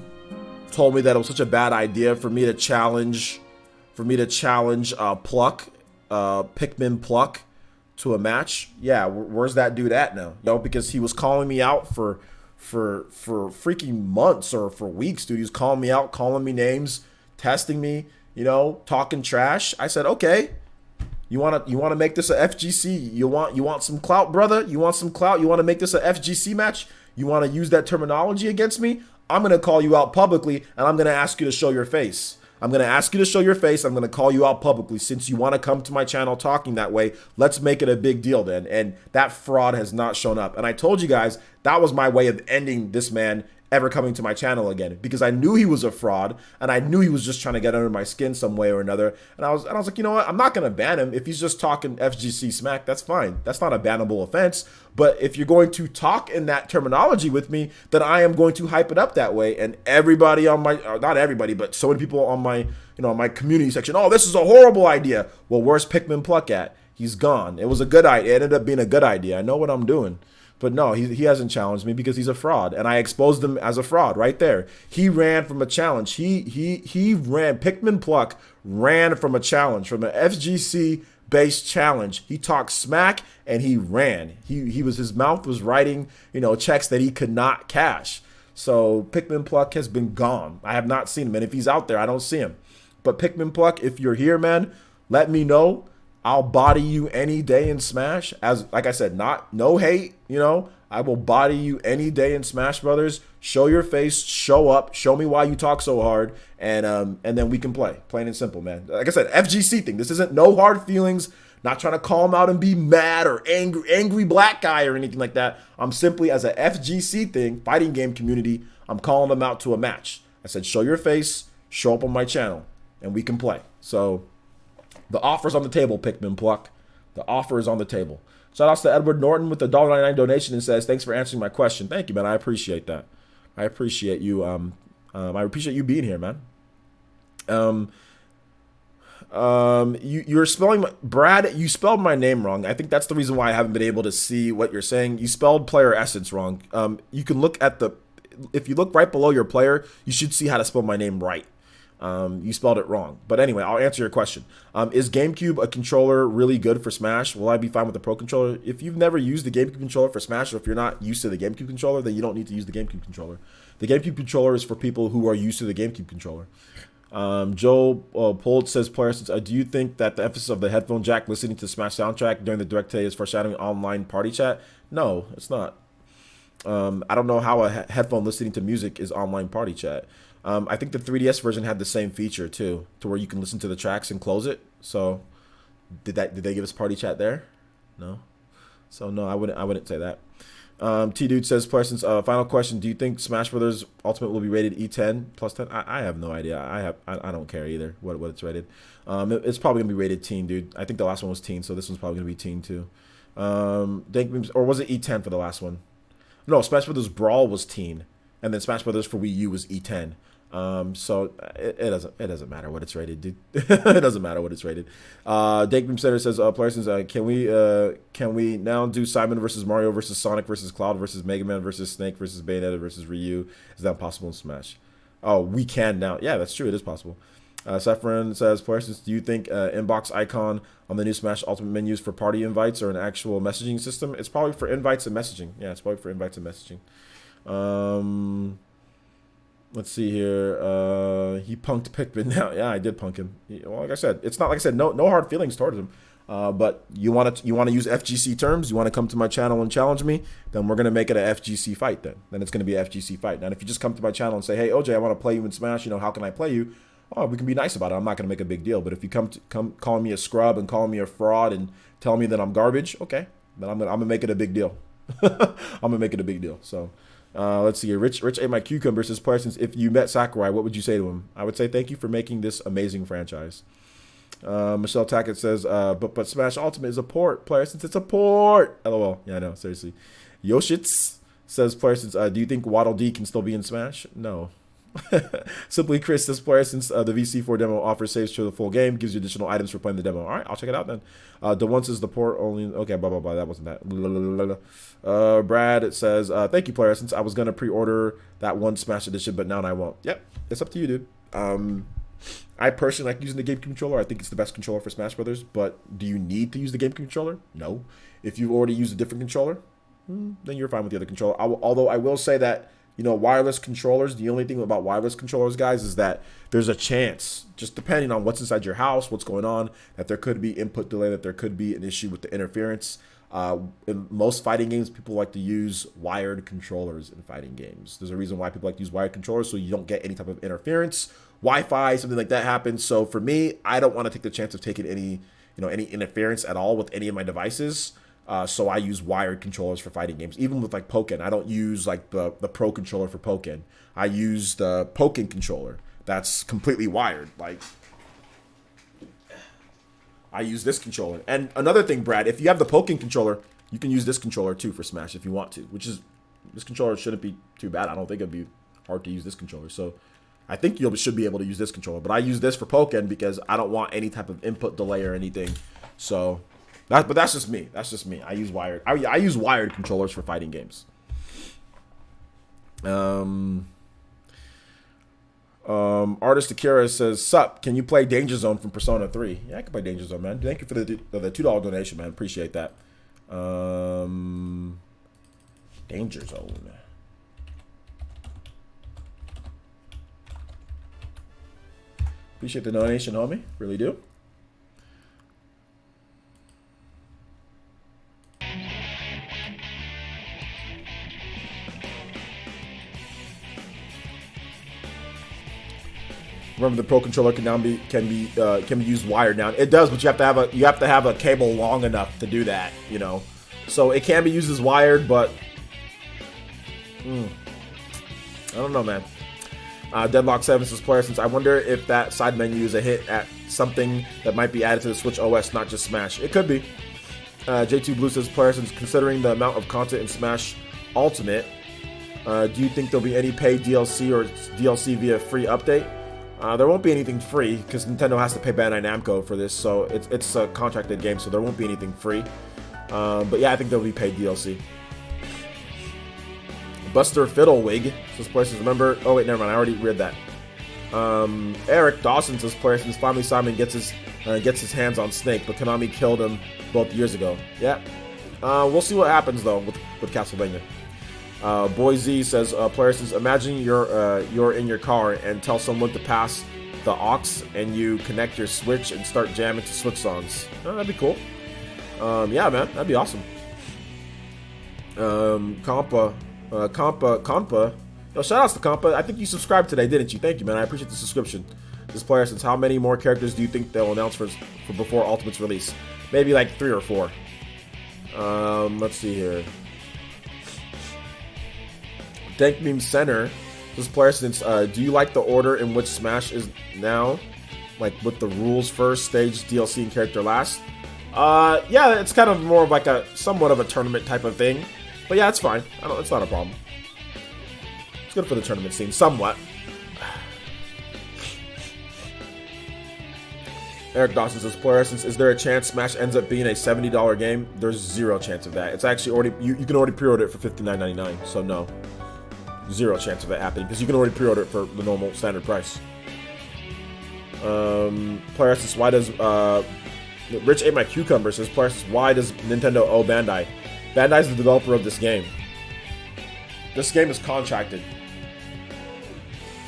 told me that it was such a bad idea for me to challenge Pluck, Pikmin Pluck to a match. Yeah, where's that dude at now? Because he was calling me out for freaking months or for weeks, dude. He was calling me out, calling me names, testing me, talking trash. I said, okay, you want to make this a FGC? You want some clout, brother? You want some clout? You want to make this a FGC match? You want to use that terminology against me? I'm going to call you out publicly, and I'm going to ask you to show your face. I'm going to ask you to show your face. I'm going to call you out publicly. Since you want to come to my channel talking that way, let's make it a big deal then. And that fraud has not shown up. And I told you guys that was my way of ending this man ever coming to my channel again, because I knew he was a fraud and I knew he was just trying to get under my skin some way or another. And I was like, you know what? I'm not going to ban him. If he's just talking FGC smack, that's fine. That's not a bannable offense. But if you're going to talk in that terminology with me, then I am going to hype it up that way. And everybody on my, not everybody, but so many people on my, my community section, oh, this is a horrible idea. Well, where's Pikmin Pluck at? He's gone. It was a good idea. It ended up being a good idea. I know what I'm doing. But no, he hasn't challenged me because he's a fraud, and I exposed him as a fraud right there. He ran from a challenge. He ran. Pikmin Pluck ran from a challenge, from an FGC based challenge. He talked smack and he ran. His mouth was writing, checks that he could not cash. So Pikmin Pluck has been gone. I have not seen him, and if he's out there, I don't see him. But Pikmin Pluck, if you're here, man, let me know. I'll body you any day in Smash. Like I said, no hate, I will body you any day in Smash Brothers. Show your face, show up, show me why you talk so hard, and then we can play. Plain and simple, man. Like I said, FGC thing. This isn't no hard feelings. Not trying to call him out and be mad or angry black guy or anything like that. I'm simply, as a FGC thing, fighting game community, I'm calling them out to a match. I said, show your face, show up on my channel, and we can play. So the offer's on the table, Pikmin Pluck. The offer is on the table. Shout outs to Edward Norton with the $1.99 donation and says, thanks for answering my question. Thank you, man. I appreciate that. I appreciate you. I appreciate you being here, man. You're spelling Brad. You spelled my name wrong. I think that's the reason why I haven't been able to see what you're saying. You spelled Player Essence wrong. You can look at if you look right below your player, you should see how to spell my name right. You spelled it wrong. But anyway, I'll answer your question. Is GameCube a controller really good for Smash? Will I be fine with the Pro Controller? If you've never used the GameCube controller for Smash, or if you're not used to the GameCube controller, then you don't need to use the GameCube controller. The GameCube controller is for people who are used to the GameCube controller. Joe Polt says, players, do you think that the emphasis of the headphone jack listening to Smash soundtrack during the direct today is foreshadowing online party chat? No, it's not. I don't know how a headphone listening to music is online party chat. I think the 3DS version had the same feature too, to where you can listen to the tracks and close it. So, did they give us party chat there? No. So no, I wouldn't say that. T Dude says, Parsons, final question: do you think Smash Brothers Ultimate will be rated E10 plus 10? I have no idea. I don't care either what it's rated. It's probably gonna be rated teen, dude. I think the last one was teen, so this one's probably gonna be teen too. Or was it E10 for the last one? No, Smash Brothers Brawl was teen, and then Smash Brothers for Wii U was E10. So it doesn't matter what it's rated, dude. It doesn't matter what it's rated. Dankbeam Center says, Parsons, can we now do Simon versus Mario versus Sonic versus Cloud versus Mega Man versus Snake versus Bayonetta versus Ryu? Is that possible in Smash? Oh, we can now. Yeah, that's true. It is possible. Saffron says, Parsons, do you think inbox icon on the new Smash Ultimate menus for party invites or an actual messaging system? It's probably for invites and messaging. Yeah, it's probably for invites and messaging. Let's see here. He punked Pikmin now. Yeah, I did punk him. Well, like I said, it's not like I said, no hard feelings towards him. But you want to use FGC terms? You want to come to my channel and challenge me? Then we're gonna make it a FGC fight. Then it's gonna be a FGC fight. Now, if you just come to my channel and say, hey, OJ, I want to play you in Smash. How can I play you? Oh, we can be nice about it. I'm not gonna make a big deal. But if you come calling me a scrub and calling me a fraud and tell me that I'm garbage, okay, then I'm gonna make it a big deal. I'm gonna make it a big deal. So. Let's see here. Rich ate my cucumber says, Parsons, if you met Sakurai, what would you say to him? I would say thank you for making this amazing franchise. Michelle Tackett says, but Smash Ultimate is a port, Parsons. It's a port. LOL. Yeah, I know. Seriously. Yoshits says, Parsons, do you think Waddle Dee can still be in Smash? No. Simply Chris says, Parsons, the VC4 demo offers saves to the full game, gives you additional items for playing the demo. All right, I'll check it out then. The one says the port only. Okay, blah blah blah. That wasn't that. Brad says, thank you, Parsons. I was gonna pre-order that one Smash edition, but now I won't. Yep, it's up to you, dude. I personally like using the GameCube controller. I think it's the best controller for Smash Brothers. But do you need to use the GameCube controller? No. If you've already used a different controller, then you're fine with the other controller. Although I will say that, wireless controllers, the only thing about wireless controllers, guys, is that there's a chance, just depending on what's inside your house, what's going on, that there could be input delay, that there could be an issue with the interference. In most fighting games, people like to use wired controllers in fighting games. There's a reason why people like to use wired controllers, so you don't get any type of interference. Wi-Fi, something like that happens. So for me, I don't want to take the chance of taking any interference at all with any of my devices. So I use wired controllers for fighting games. Even with like Pokken, I don't use like the Pro controller for Pokken. I use the Pokken controller. That's completely wired. Like, I use this controller. And another thing, Brad, if you have the Pokken controller, you can use this controller too for Smash if you want to. This controller shouldn't be too bad. I don't think it'd be hard to use this controller. So I think you should be able to use this controller. But I use this for Pokken because I don't want any type of input delay or anything. So. But that's just me. I use wired. I use wired controllers for fighting games. Artist Akira says, "Sup? Can you play Danger Zone from Persona 3?" Yeah, I can play Danger Zone, man. Thank you for the $2 donation, man. Appreciate that. Danger Zone. Appreciate the donation, homie. Really do. Remember, the Pro controller can be used wired now. It does, but you have to have a cable long enough to do that. So it can be used as wired, but I don't know, man. Deadlock 7 says, player, since I wonder if that side menu is a hit at something that might be added to the Switch OS, not just Smash. It could be. J2 Blue says, player, since considering the amount of content in Smash Ultimate, do you think there'll be any paid DLC or DLC via free update? There won't be anything free because Nintendo has to pay Bandai Namco for this, so it's a contracted game, so there won't be anything free. But yeah, I think there'll be paid DLC. Buster Fiddlewig says, places, remember? Oh wait, never mind. I already read that. Eric Dawson says player since finally Simon gets his hands on Snake, but Konami killed him both years ago. Yeah. We'll see what happens though with Castlevania. Boy Z says player says imagine you're in your car and tell someone to pass the aux and you connect your Switch and start jamming to Switch songs. Oh, that'd be cool. Yeah, man, that'd be awesome. Compa. Yo, shout outs to Compa. I think you subscribed today, didn't you? Thank you, man. I appreciate the subscription. This player says, how many more characters do you think they'll announce for before Ultimate's release? Maybe like 3 or 4. Let's see here. Dank Meme Center. This player says, do you like the order in which Smash is now? Like with the rules first, stage, DLC, and character last? Yeah, it's kind of more of like a somewhat of a tournament type of thing. But yeah, it's fine. It's not a problem. It's good for the tournament scene, somewhat. Eric Dawson says, player essence, is there a chance Smash ends up being a $70 game? There's 0 chance of that. It's actually already, you can already pre-order it for $59.99, so no. 0 chance of it happening, because you can already pre-order it for the normal standard price. Player essence, why does, Rich ate my cucumber says, player essence, why does Nintendo owe Bandai? Bandai's the developer of this game. This game is contracted.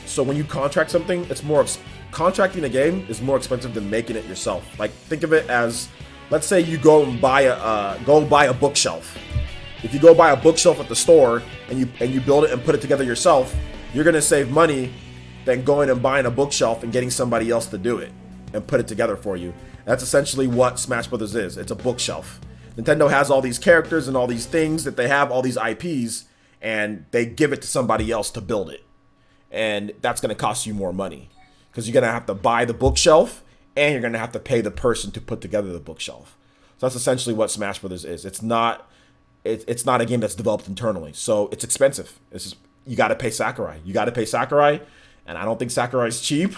So when you contract something, it's more contracting a game is more expensive than making it yourself. Like think of it as, let's say you go and buy a bookshelf. If you go buy a bookshelf at the store and you build it and put it together yourself, you're gonna save money than going and buying a bookshelf and getting somebody else to do it and put it together for you. That's essentially what Smash Brothers is. It's a bookshelf. Nintendo has all these characters and all these things that they have, all these IPs, and they give it to somebody else to build it. And that's going to cost you more money because you're going to have to buy the bookshelf and you're going to have to pay the person to put together the bookshelf. So that's essentially what Smash Brothers is. It's not a game that's developed internally. So it's expensive. It's just, you got to pay Sakurai. And I don't think Sakurai's cheap.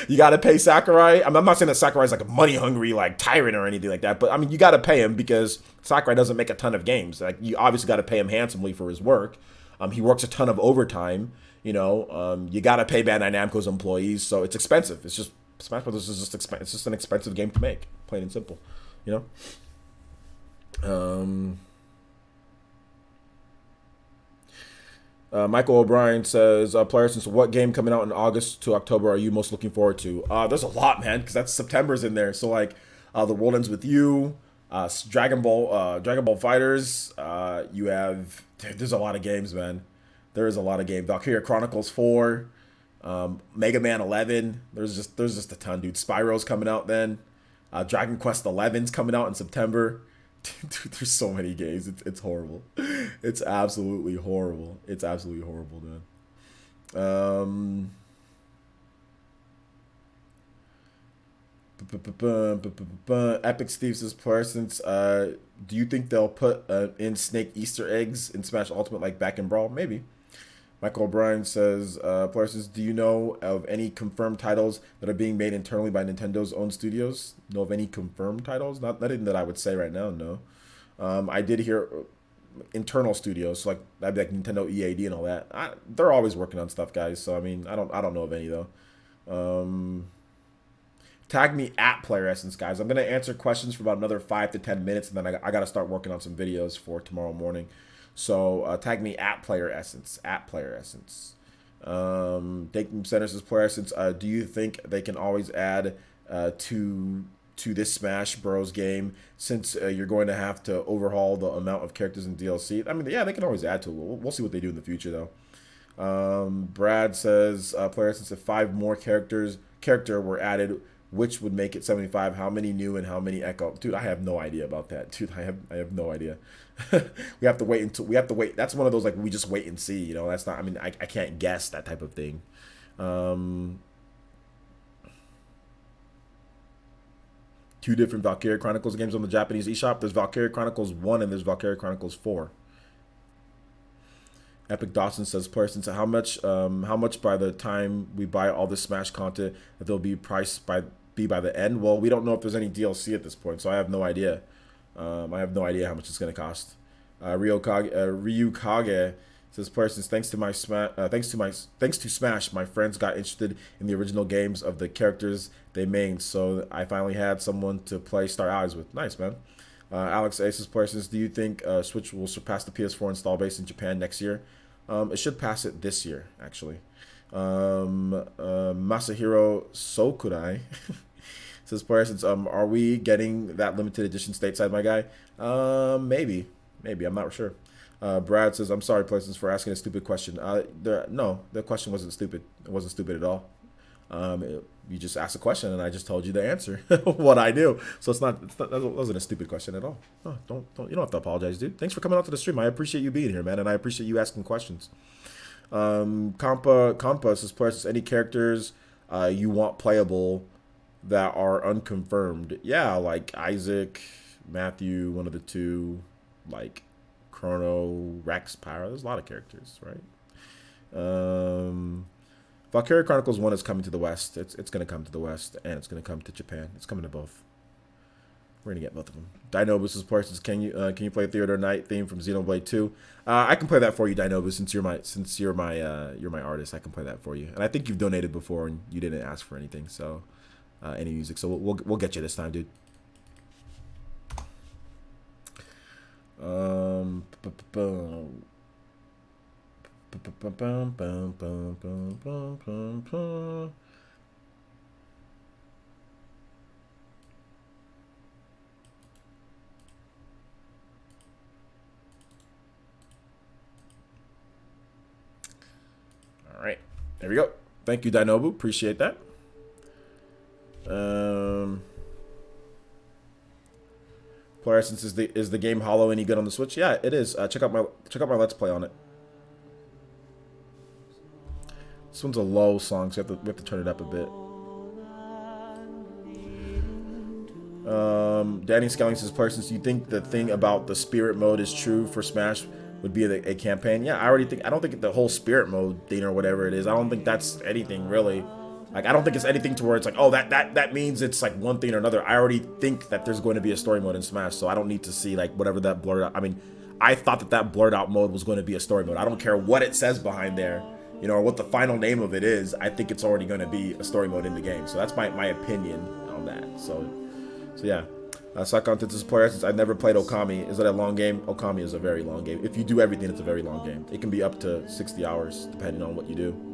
You got to pay Sakurai. I'm not saying that Sakurai's like a money hungry like tyrant or anything like that, but I mean, you got to pay him because Sakurai doesn't make a ton of games. Like you obviously got to pay him handsomely for his work. He works a ton of overtime. You know, you got to pay Bandai Namco's employees, so it's expensive. It's just Smash Brothers is just it's just an expensive game to make, plain and simple. You know. Michael O'Brien says, player since what game coming out in August to October are you most looking forward to? There's a lot, man, because that's September's in there. So like, The World Ends With You, Dragon Ball Fighters. You have there's a lot of games, man. There is a lot of games. Valkyria Chronicles 4, Mega Man 11. There's just a ton, dude. Spyro's coming out then. Dragon Quest 11's coming out in September. Dude, there's so many games. It's horrible. It's absolutely horrible. It's absolutely horrible, man. Epic Steve says, Parsons, do you think they'll put in Snake Easter eggs in Smash Ultimate like back in Brawl? Maybe. Michael O'Brien says, Parsons, do you know of any confirmed titles that are being made internally by Nintendo's own studios? Know of any confirmed titles? Nothing that I would say right now, no. I did hear internal studios, so like that'd be like Nintendo EAD and all that. They're always working on stuff, guys. So I mean, I don't know of any though. Tag me at Player Essence, guys. I'm gonna answer questions for about another 5 to 10 minutes, and then I gotta start working on some videos for tomorrow morning. So tag me at Player Essence. At Player Essence. Dayton Center says, Player Essence. Do you think they can always add to this Smash Bros game since you're going to have to overhaul the amount of characters in DLC? I mean, yeah, they can always add to it. We'll see what they do in the future though. Brad says, Player Essence, if 5 more character were added, which would make it 75? How many new and how many echo? Dude, I have no idea about that. Dude, I have no idea. we have to wait. That's one of those like we just wait and see. You know, that's not. I mean, I can't guess that type of thing. 2 different Valkyria Chronicles games on the Japanese eShop. There's Valkyria Chronicles 1 and there's Valkyria Chronicles 4. Epic Dawson says, Person, so how much by the time we buy all this Smash content that they'll be priced by the end? Well, we don't know if there's any DLC at this point, so I have no idea. I have no idea how much it's going to cost. Ryu Kage Says persons, thanks to Smash, my friends got interested in the original games of the characters they made, so I finally had someone to play Star Allies with. Nice, man. Alex Aces persons, do you think Switch will surpass the PS4 install base in Japan next year? It should pass it this year, actually. Masahiro Sakurai says persons, are we getting that limited edition stateside, my guy? Maybe, I'm not sure. Brad says, I'm sorry, persons, for asking a stupid question. No, the question wasn't stupid. It wasn't stupid at all. You just asked a question, and I just told you the answer, what I do. So that wasn't a stupid question at all. Oh, you don't have to apologize, dude. Thanks for coming out to the stream. I appreciate you being here, man, and I appreciate you asking questions. Compa says, persons, any characters you want playable that are unconfirmed? Yeah, like Isaac, Matthew, one of the two, like Chrono, Rex, Pyro. There's a lot of characters, right? Valkyria Chronicles 1 is coming to the West. It's going to come to the West, and it's going to come to Japan. It's coming to both. We're going to get both of them. Dinobus' persons, can you play Theodore Knight theme from Xenoblade 2? I can play that for you, Dinobus, since you're my artist. I can play that for you. And I think you've donated before, and you didn't ask for anything, so any music. So we'll get you this time, dude. All right, there we go. Thank you, Dinobu. Appreciate that. Player Essence, is the game Hollow any good on the Switch? Yeah, it is. Check out my Let's Play on it. This one's a low song, so we have to turn it up a bit. Danny Skelling says, persons, do you think the thing about the spirit mode is true for Smash would be a campaign? Yeah, I don't think the whole spirit mode thing or whatever it is, I don't think that's anything really. Like, I don't think it's anything to where it's like, oh, that means it's like one thing or another. I already think that there's going to be a story mode in Smash, so I don't need to see like whatever that blurred out. I mean, I thought that blurred out mode was going to be a story mode. I don't care what it says behind there, you know, or what the final name of it is. I think it's already going to be a story mode in the game. So that's my opinion on that. So yeah. Content is player since I've never played Okami. Is it a long game? Okami is a very long game. If you do everything, it's a very long game. It can be up to 60 hours depending on what you do.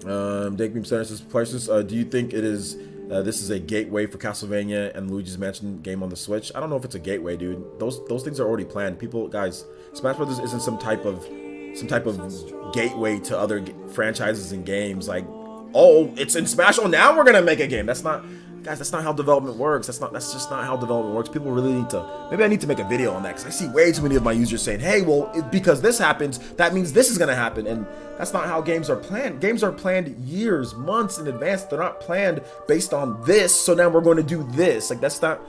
Dakebeam Center says, persons, do you think this is a gateway for Castlevania and Luigi's Mansion game on the Switch? I don't know if it's a gateway, dude. Those things are already planned. People, guys, Smash Brothers isn't some type of gateway to other franchises and games. Like, oh, it's in Smash. Oh, now we're gonna make a game. That's not, guys. That's not how development works. That's just not how development works. People really need to. Maybe I need to make a video on that because I see way too many of my users saying, "Hey, well, because this happens, that means this is gonna happen," and that's not how games are planned. Games are planned years, months in advance. They're not planned based on this. So now we're going to do this. Like that's not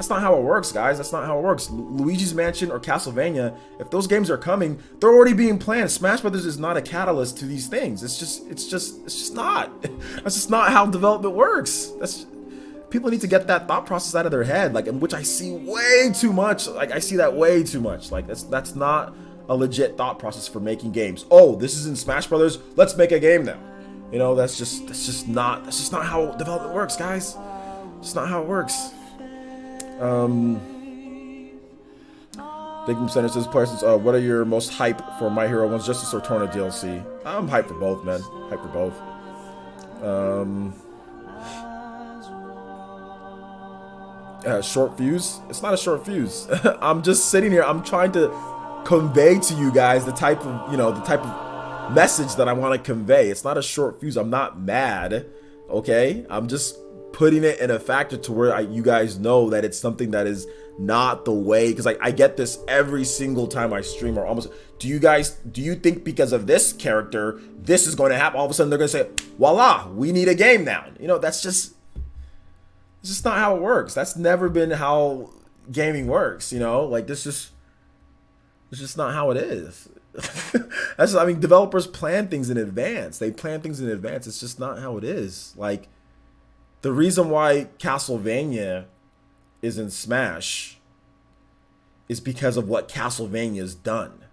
how it works, guys. That's not how it works. Luigi's Mansion or Castlevania, if those games are coming, they're already being planned. Smash Brothers is not a catalyst to these things. It's just not. That's just not how development works. People need to get that thought process out of their head, like, which I see way too much. Like I see that way too much. Like that's not a legit thought process for making games. Oh, this is in Smash Brothers. Let's make a game now. You know, that's just not how development works, guys. It's not how it works. Big Center says, persons, what are your most hype for My Hero One's Justice or Torna DLC? I'm hyped for both, man. Hyped for both. Short fuse? It's not a short fuse. I'm just sitting here. I'm trying to convey to you guys the type of message that I want to convey. It's not a short fuse. I'm not mad. Okay? I'm just putting it in a factor to where you guys know that it's something that is not the way, because I get this every single time I stream, or almost. Do you think because of this character this is going to happen? All of a sudden they're going to say, voila, we need a game now. You know, it's just not how it works. That's never been how gaming works, you know? Like it's just not how it is. Developers plan things in advance. They plan things in advance. It's just not how it is. Like, the reason why Castlevania is in Smash is because of what Castlevania's done.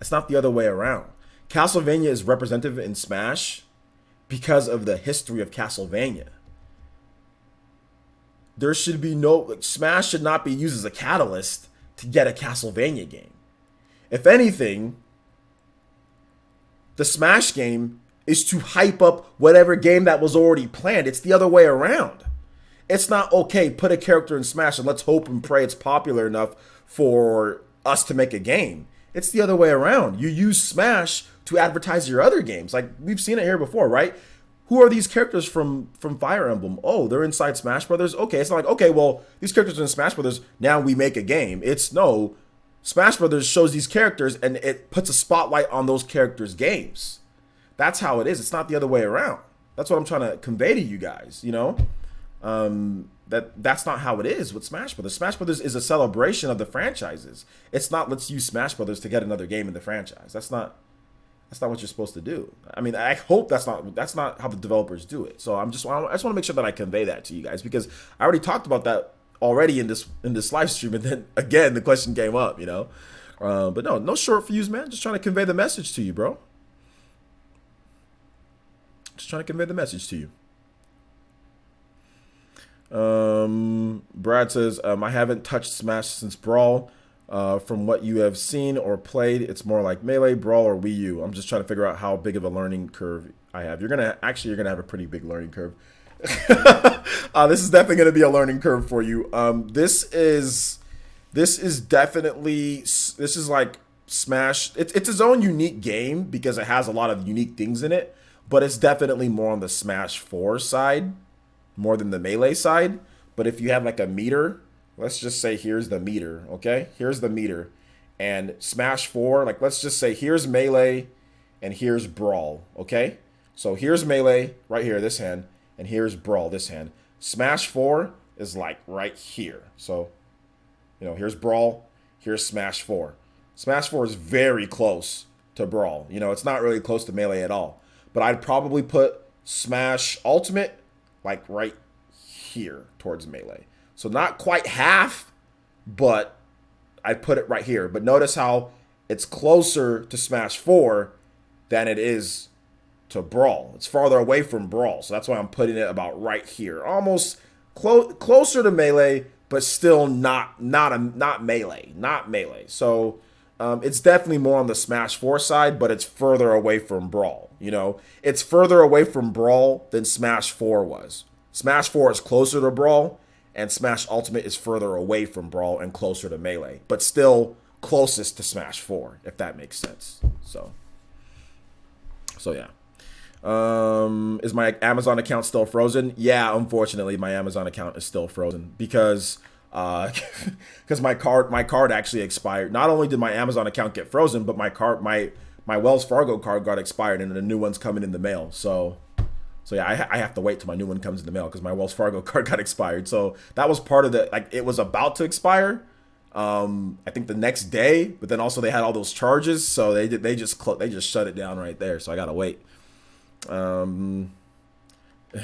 It's not the other way around. Castlevania is representative in Smash because of the history of Castlevania. There should be Smash should not be used as a catalyst to get a Castlevania game. If anything, the Smash game is to hype up whatever game that was already planned. It's the other way around. It's not, okay, put a character in Smash and let's hope and pray it's popular enough for us to make a game. It's the other way around. You use Smash to advertise your other games. Like, we've seen it here before, right? Who are these characters from Fire Emblem? Oh, they're inside Smash Brothers? Okay, it's not like, okay, well, these characters are in Smash Brothers, now we make a game. It's, no, Smash Brothers shows these characters and it puts a spotlight on those characters' games. That's how it is. It's not the other way around. That's what I'm trying to convey to you guys, you know? That's not how it is with Smash Brothers. Smash Brothers is a celebration of the franchises. It's not, let's use Smash Brothers to get another game in the franchise. That's not what you're supposed to do. I mean, I hope that's not how the developers do it. So I just want to make sure that I convey that to you guys, because I already talked about that already in this live stream, and then again the question came up, you know. But no short fuse, man. Just trying to convey the message to you, bro. Just trying to convey the message to you. Brad says, I haven't touched Smash since Brawl. From what you have seen or played, it's more like Melee, Brawl, or Wii U. I'm just trying to figure out how big of a learning curve I have. You're gonna have a pretty big learning curve. This is definitely gonna be a learning curve for you. This is like Smash. It's its own unique game because it has a lot of unique things in it, but it's definitely more on the Smash 4 side more than the Melee side. But if you have like a meter, let's just say here's the meter, okay? Here's the meter. And Smash 4, like let's just say here's Melee and here's Brawl, okay? So here's Melee right here, this hand, and here's Brawl, this hand. Smash 4 is like right here. So, you know, here's Brawl, here's Smash 4. Smash 4 is very close to Brawl. You know, it's not really close to Melee at all. But I'd probably put Smash Ultimate like right here towards Melee. So not quite half, but I put it right here. But notice how it's closer to Smash 4 than it is to Brawl. It's farther away from Brawl. So that's why I'm putting it about right here. Almost closer to Melee, but still not Melee. Not Melee. So it's definitely more on the Smash 4 side, but it's further away from Brawl. You know, it's further away from Brawl than Smash 4 was. Smash 4 is closer to Brawl, and Smash Ultimate is further away from Brawl and closer to Melee, but still closest to Smash 4, if that makes sense. So yeah. Is my Amazon account still frozen? Yeah, unfortunately, my Amazon account is still frozen because my card actually expired. Not only did my Amazon account get frozen, but my Wells Fargo card got expired, and the new one's coming in the mail. So yeah, I have to wait till my new one comes in the mail because my Wells Fargo card got expired. So that was part of the, like, it was about to expire, I think the next day, but then also they had all those charges, so they just shut it down right there. So I gotta wait.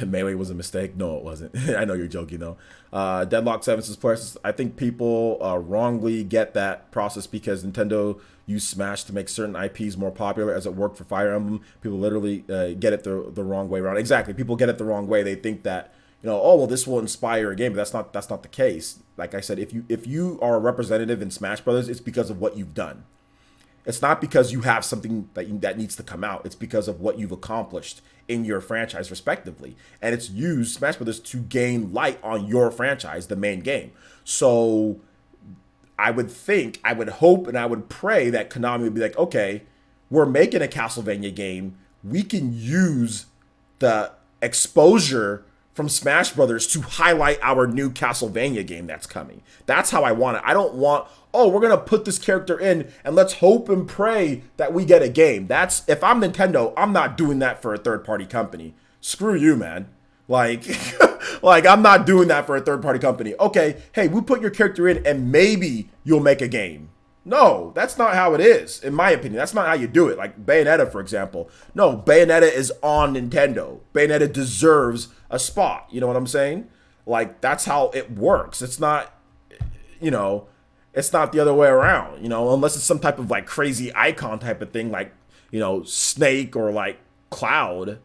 Melee was a mistake. No, it wasn't. I know you're joking though. Deadlock 7 says, plus, I think people wrongly get that process because Nintendo used Smash to make certain IPs more popular as it worked for Fire Emblem. People literally get it the wrong way around. Exactly. People get it the wrong way. They think that, you know, oh well, this will inspire a game, but that's not the case. Like I said, if you are a representative in Smash Brothers, it's because of what you've done. It's not because you have something that needs to come out. It's because of what you've accomplished in your franchise, respectively. And it's used, Smash Brothers, to gain light on your franchise, the main game. So I would hope, and I would pray that Konami would be like, okay, we're making a Castlevania game. We can use the exposure from Smash Brothers to highlight our new Castlevania game that's coming. That's how I want it. I don't want, oh, we're going to put this character in and let's hope and pray that we get a game. If I'm Nintendo, I'm not doing that for a third-party company. Screw you, man. Like, I'm not doing that for a third-party company. Okay, hey, we put your character in and maybe you'll make a game. No, that's not how it is, in my opinion. That's not how you do it. Like Bayonetta, for example. No, Bayonetta is on Nintendo. Bayonetta deserves a spot. You know what I'm saying? Like, that's how it works. It's not, you know, It's not the other way around, you know, unless it's some type of like crazy icon type of thing, like, you know, Snake or like Cloud.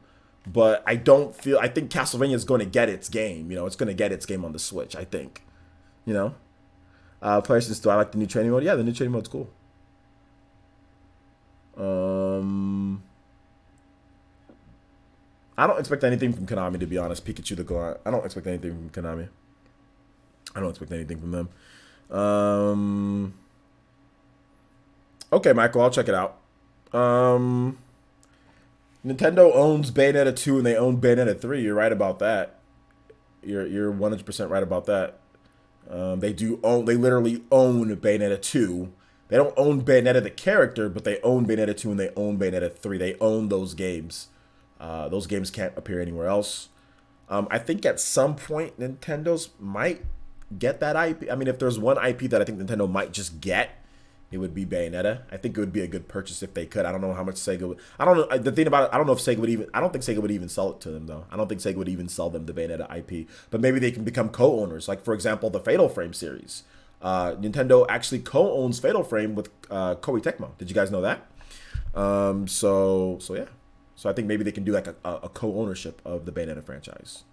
But I think Castlevania is going to get its game. You know, it's going to get its game on the Switch, I think. You know? Players says, do I like the new training mode? Yeah, the new training mode's cool. I don't expect anything from Konami, to be honest. Pikachu the Gallant. I don't expect anything from Konami. I don't expect anything from them. Okay, Michael, I'll check it out. Nintendo owns Bayonetta 2 and they own Bayonetta 3. You're right about that. You're 100% right about that. They literally own Bayonetta 2. They don't own Bayonetta the character, but they own Bayonetta 2 and they own Bayonetta 3. They own those games. Those games can't appear anywhere else. I think at some point Nintendo's might get that IP. I mean, if there's one IP that I think Nintendo might just get, it would be Bayonetta. I think it would be a good purchase if they could. I don't know how much Sega would. I don't know. The thing about it, I don't know if Sega would even. I don't think Sega would even sell it to them though. I don't think Sega would even sell them the Bayonetta IP. But maybe they can become co-owners. Like for example, the Fatal Frame series. Nintendo actually co-owns Fatal Frame with Koei Tecmo. Did you guys know that? So yeah. So I think maybe they can do like a co-ownership of the Bayonetta franchise.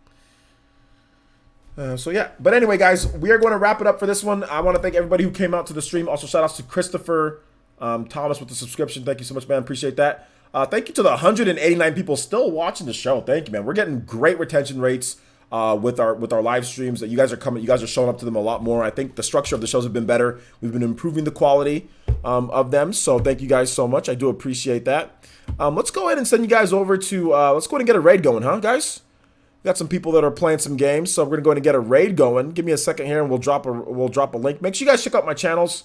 So yeah, but anyway, guys, we are going to wrap it up for this one. I want to thank everybody who came out to the stream. Also, shout outs to Christopher Thomas with the subscription. Thank you so much, man. Appreciate that. Thank you to the 189 people still watching the show. Thank you, man. We're getting great retention rates with our live streams. That you guys are coming. You guys are showing up to them a lot more. I think the structure of the shows have been better. We've been improving the quality of them. So thank you guys so much. I do appreciate that. Let's go ahead and send you guys over to. Let's go ahead and get a raid going, huh, guys? Got some people that are playing some games, so we're gonna go ahead and get a raid going. Give me a second here, and we'll drop a link. Make sure you guys check out my channels,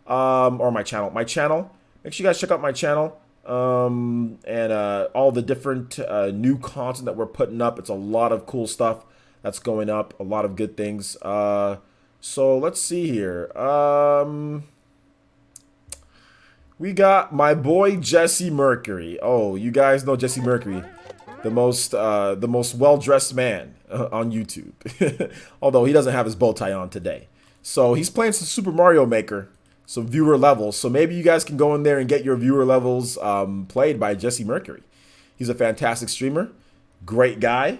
or my channel. Make sure you guys check out my channel, and all the different new content that we're putting up. It's a lot of cool stuff that's going up. A lot of good things. So let's see here. We got my boy Jesse Mercury. Oh, you guys know Jesse Mercury. The most well-dressed man on YouTube. Although he doesn't have his bow tie on today. So he's playing some Super Mario Maker, some viewer levels. So maybe you guys can go in there and get your viewer levels played by Jesse Mercury. He's a fantastic streamer. Great guy.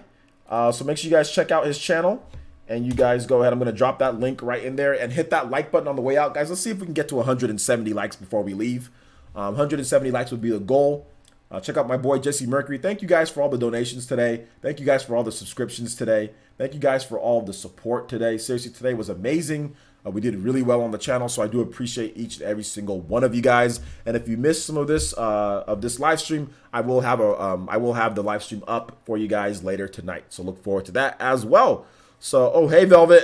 So make sure you guys check out his channel. And you guys go ahead. I'm going to drop that link right in there. And hit that like button on the way out. Guys, let's see if we can get to 170 likes before we leave. 170 likes would be the goal. Check out my boy Jesse Mercury. Thank you guys for all the donations today. Thank you guys for all the subscriptions today. Thank you guys for all the support today. Seriously, today was amazing. We did really well on the channel, so I do appreciate each and every single one of you guys. And if you missed some of this live stream, I will have the live stream up for you guys later tonight. So look forward to that as well. So, oh, hey, Velvet.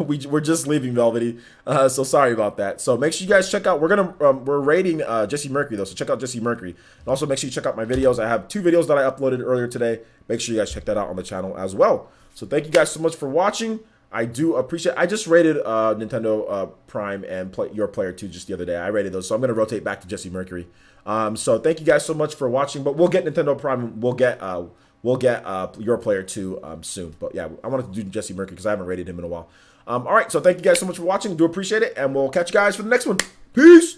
We're just leaving, Velvety. So sorry about that. So make sure you guys check out. We're rating Jesse Mercury, though. So check out Jesse Mercury. And also make sure you check out my videos. I have 2 videos that I uploaded earlier today. Make sure you guys check that out on the channel as well. So thank you guys so much for watching. I do appreciate. I just rated Nintendo Prime and Your Player 2 just the other day. I rated those. So I'm going to rotate back to Jesse Mercury. So thank you guys so much for watching. But we'll get Nintendo Prime. We'll get Your Player 2 soon. But yeah, I wanted to do Jesse Mercury because I haven't rated him in a while. All right, so thank you guys so much for watching. Do appreciate it, and we'll catch you guys for the next one. Peace!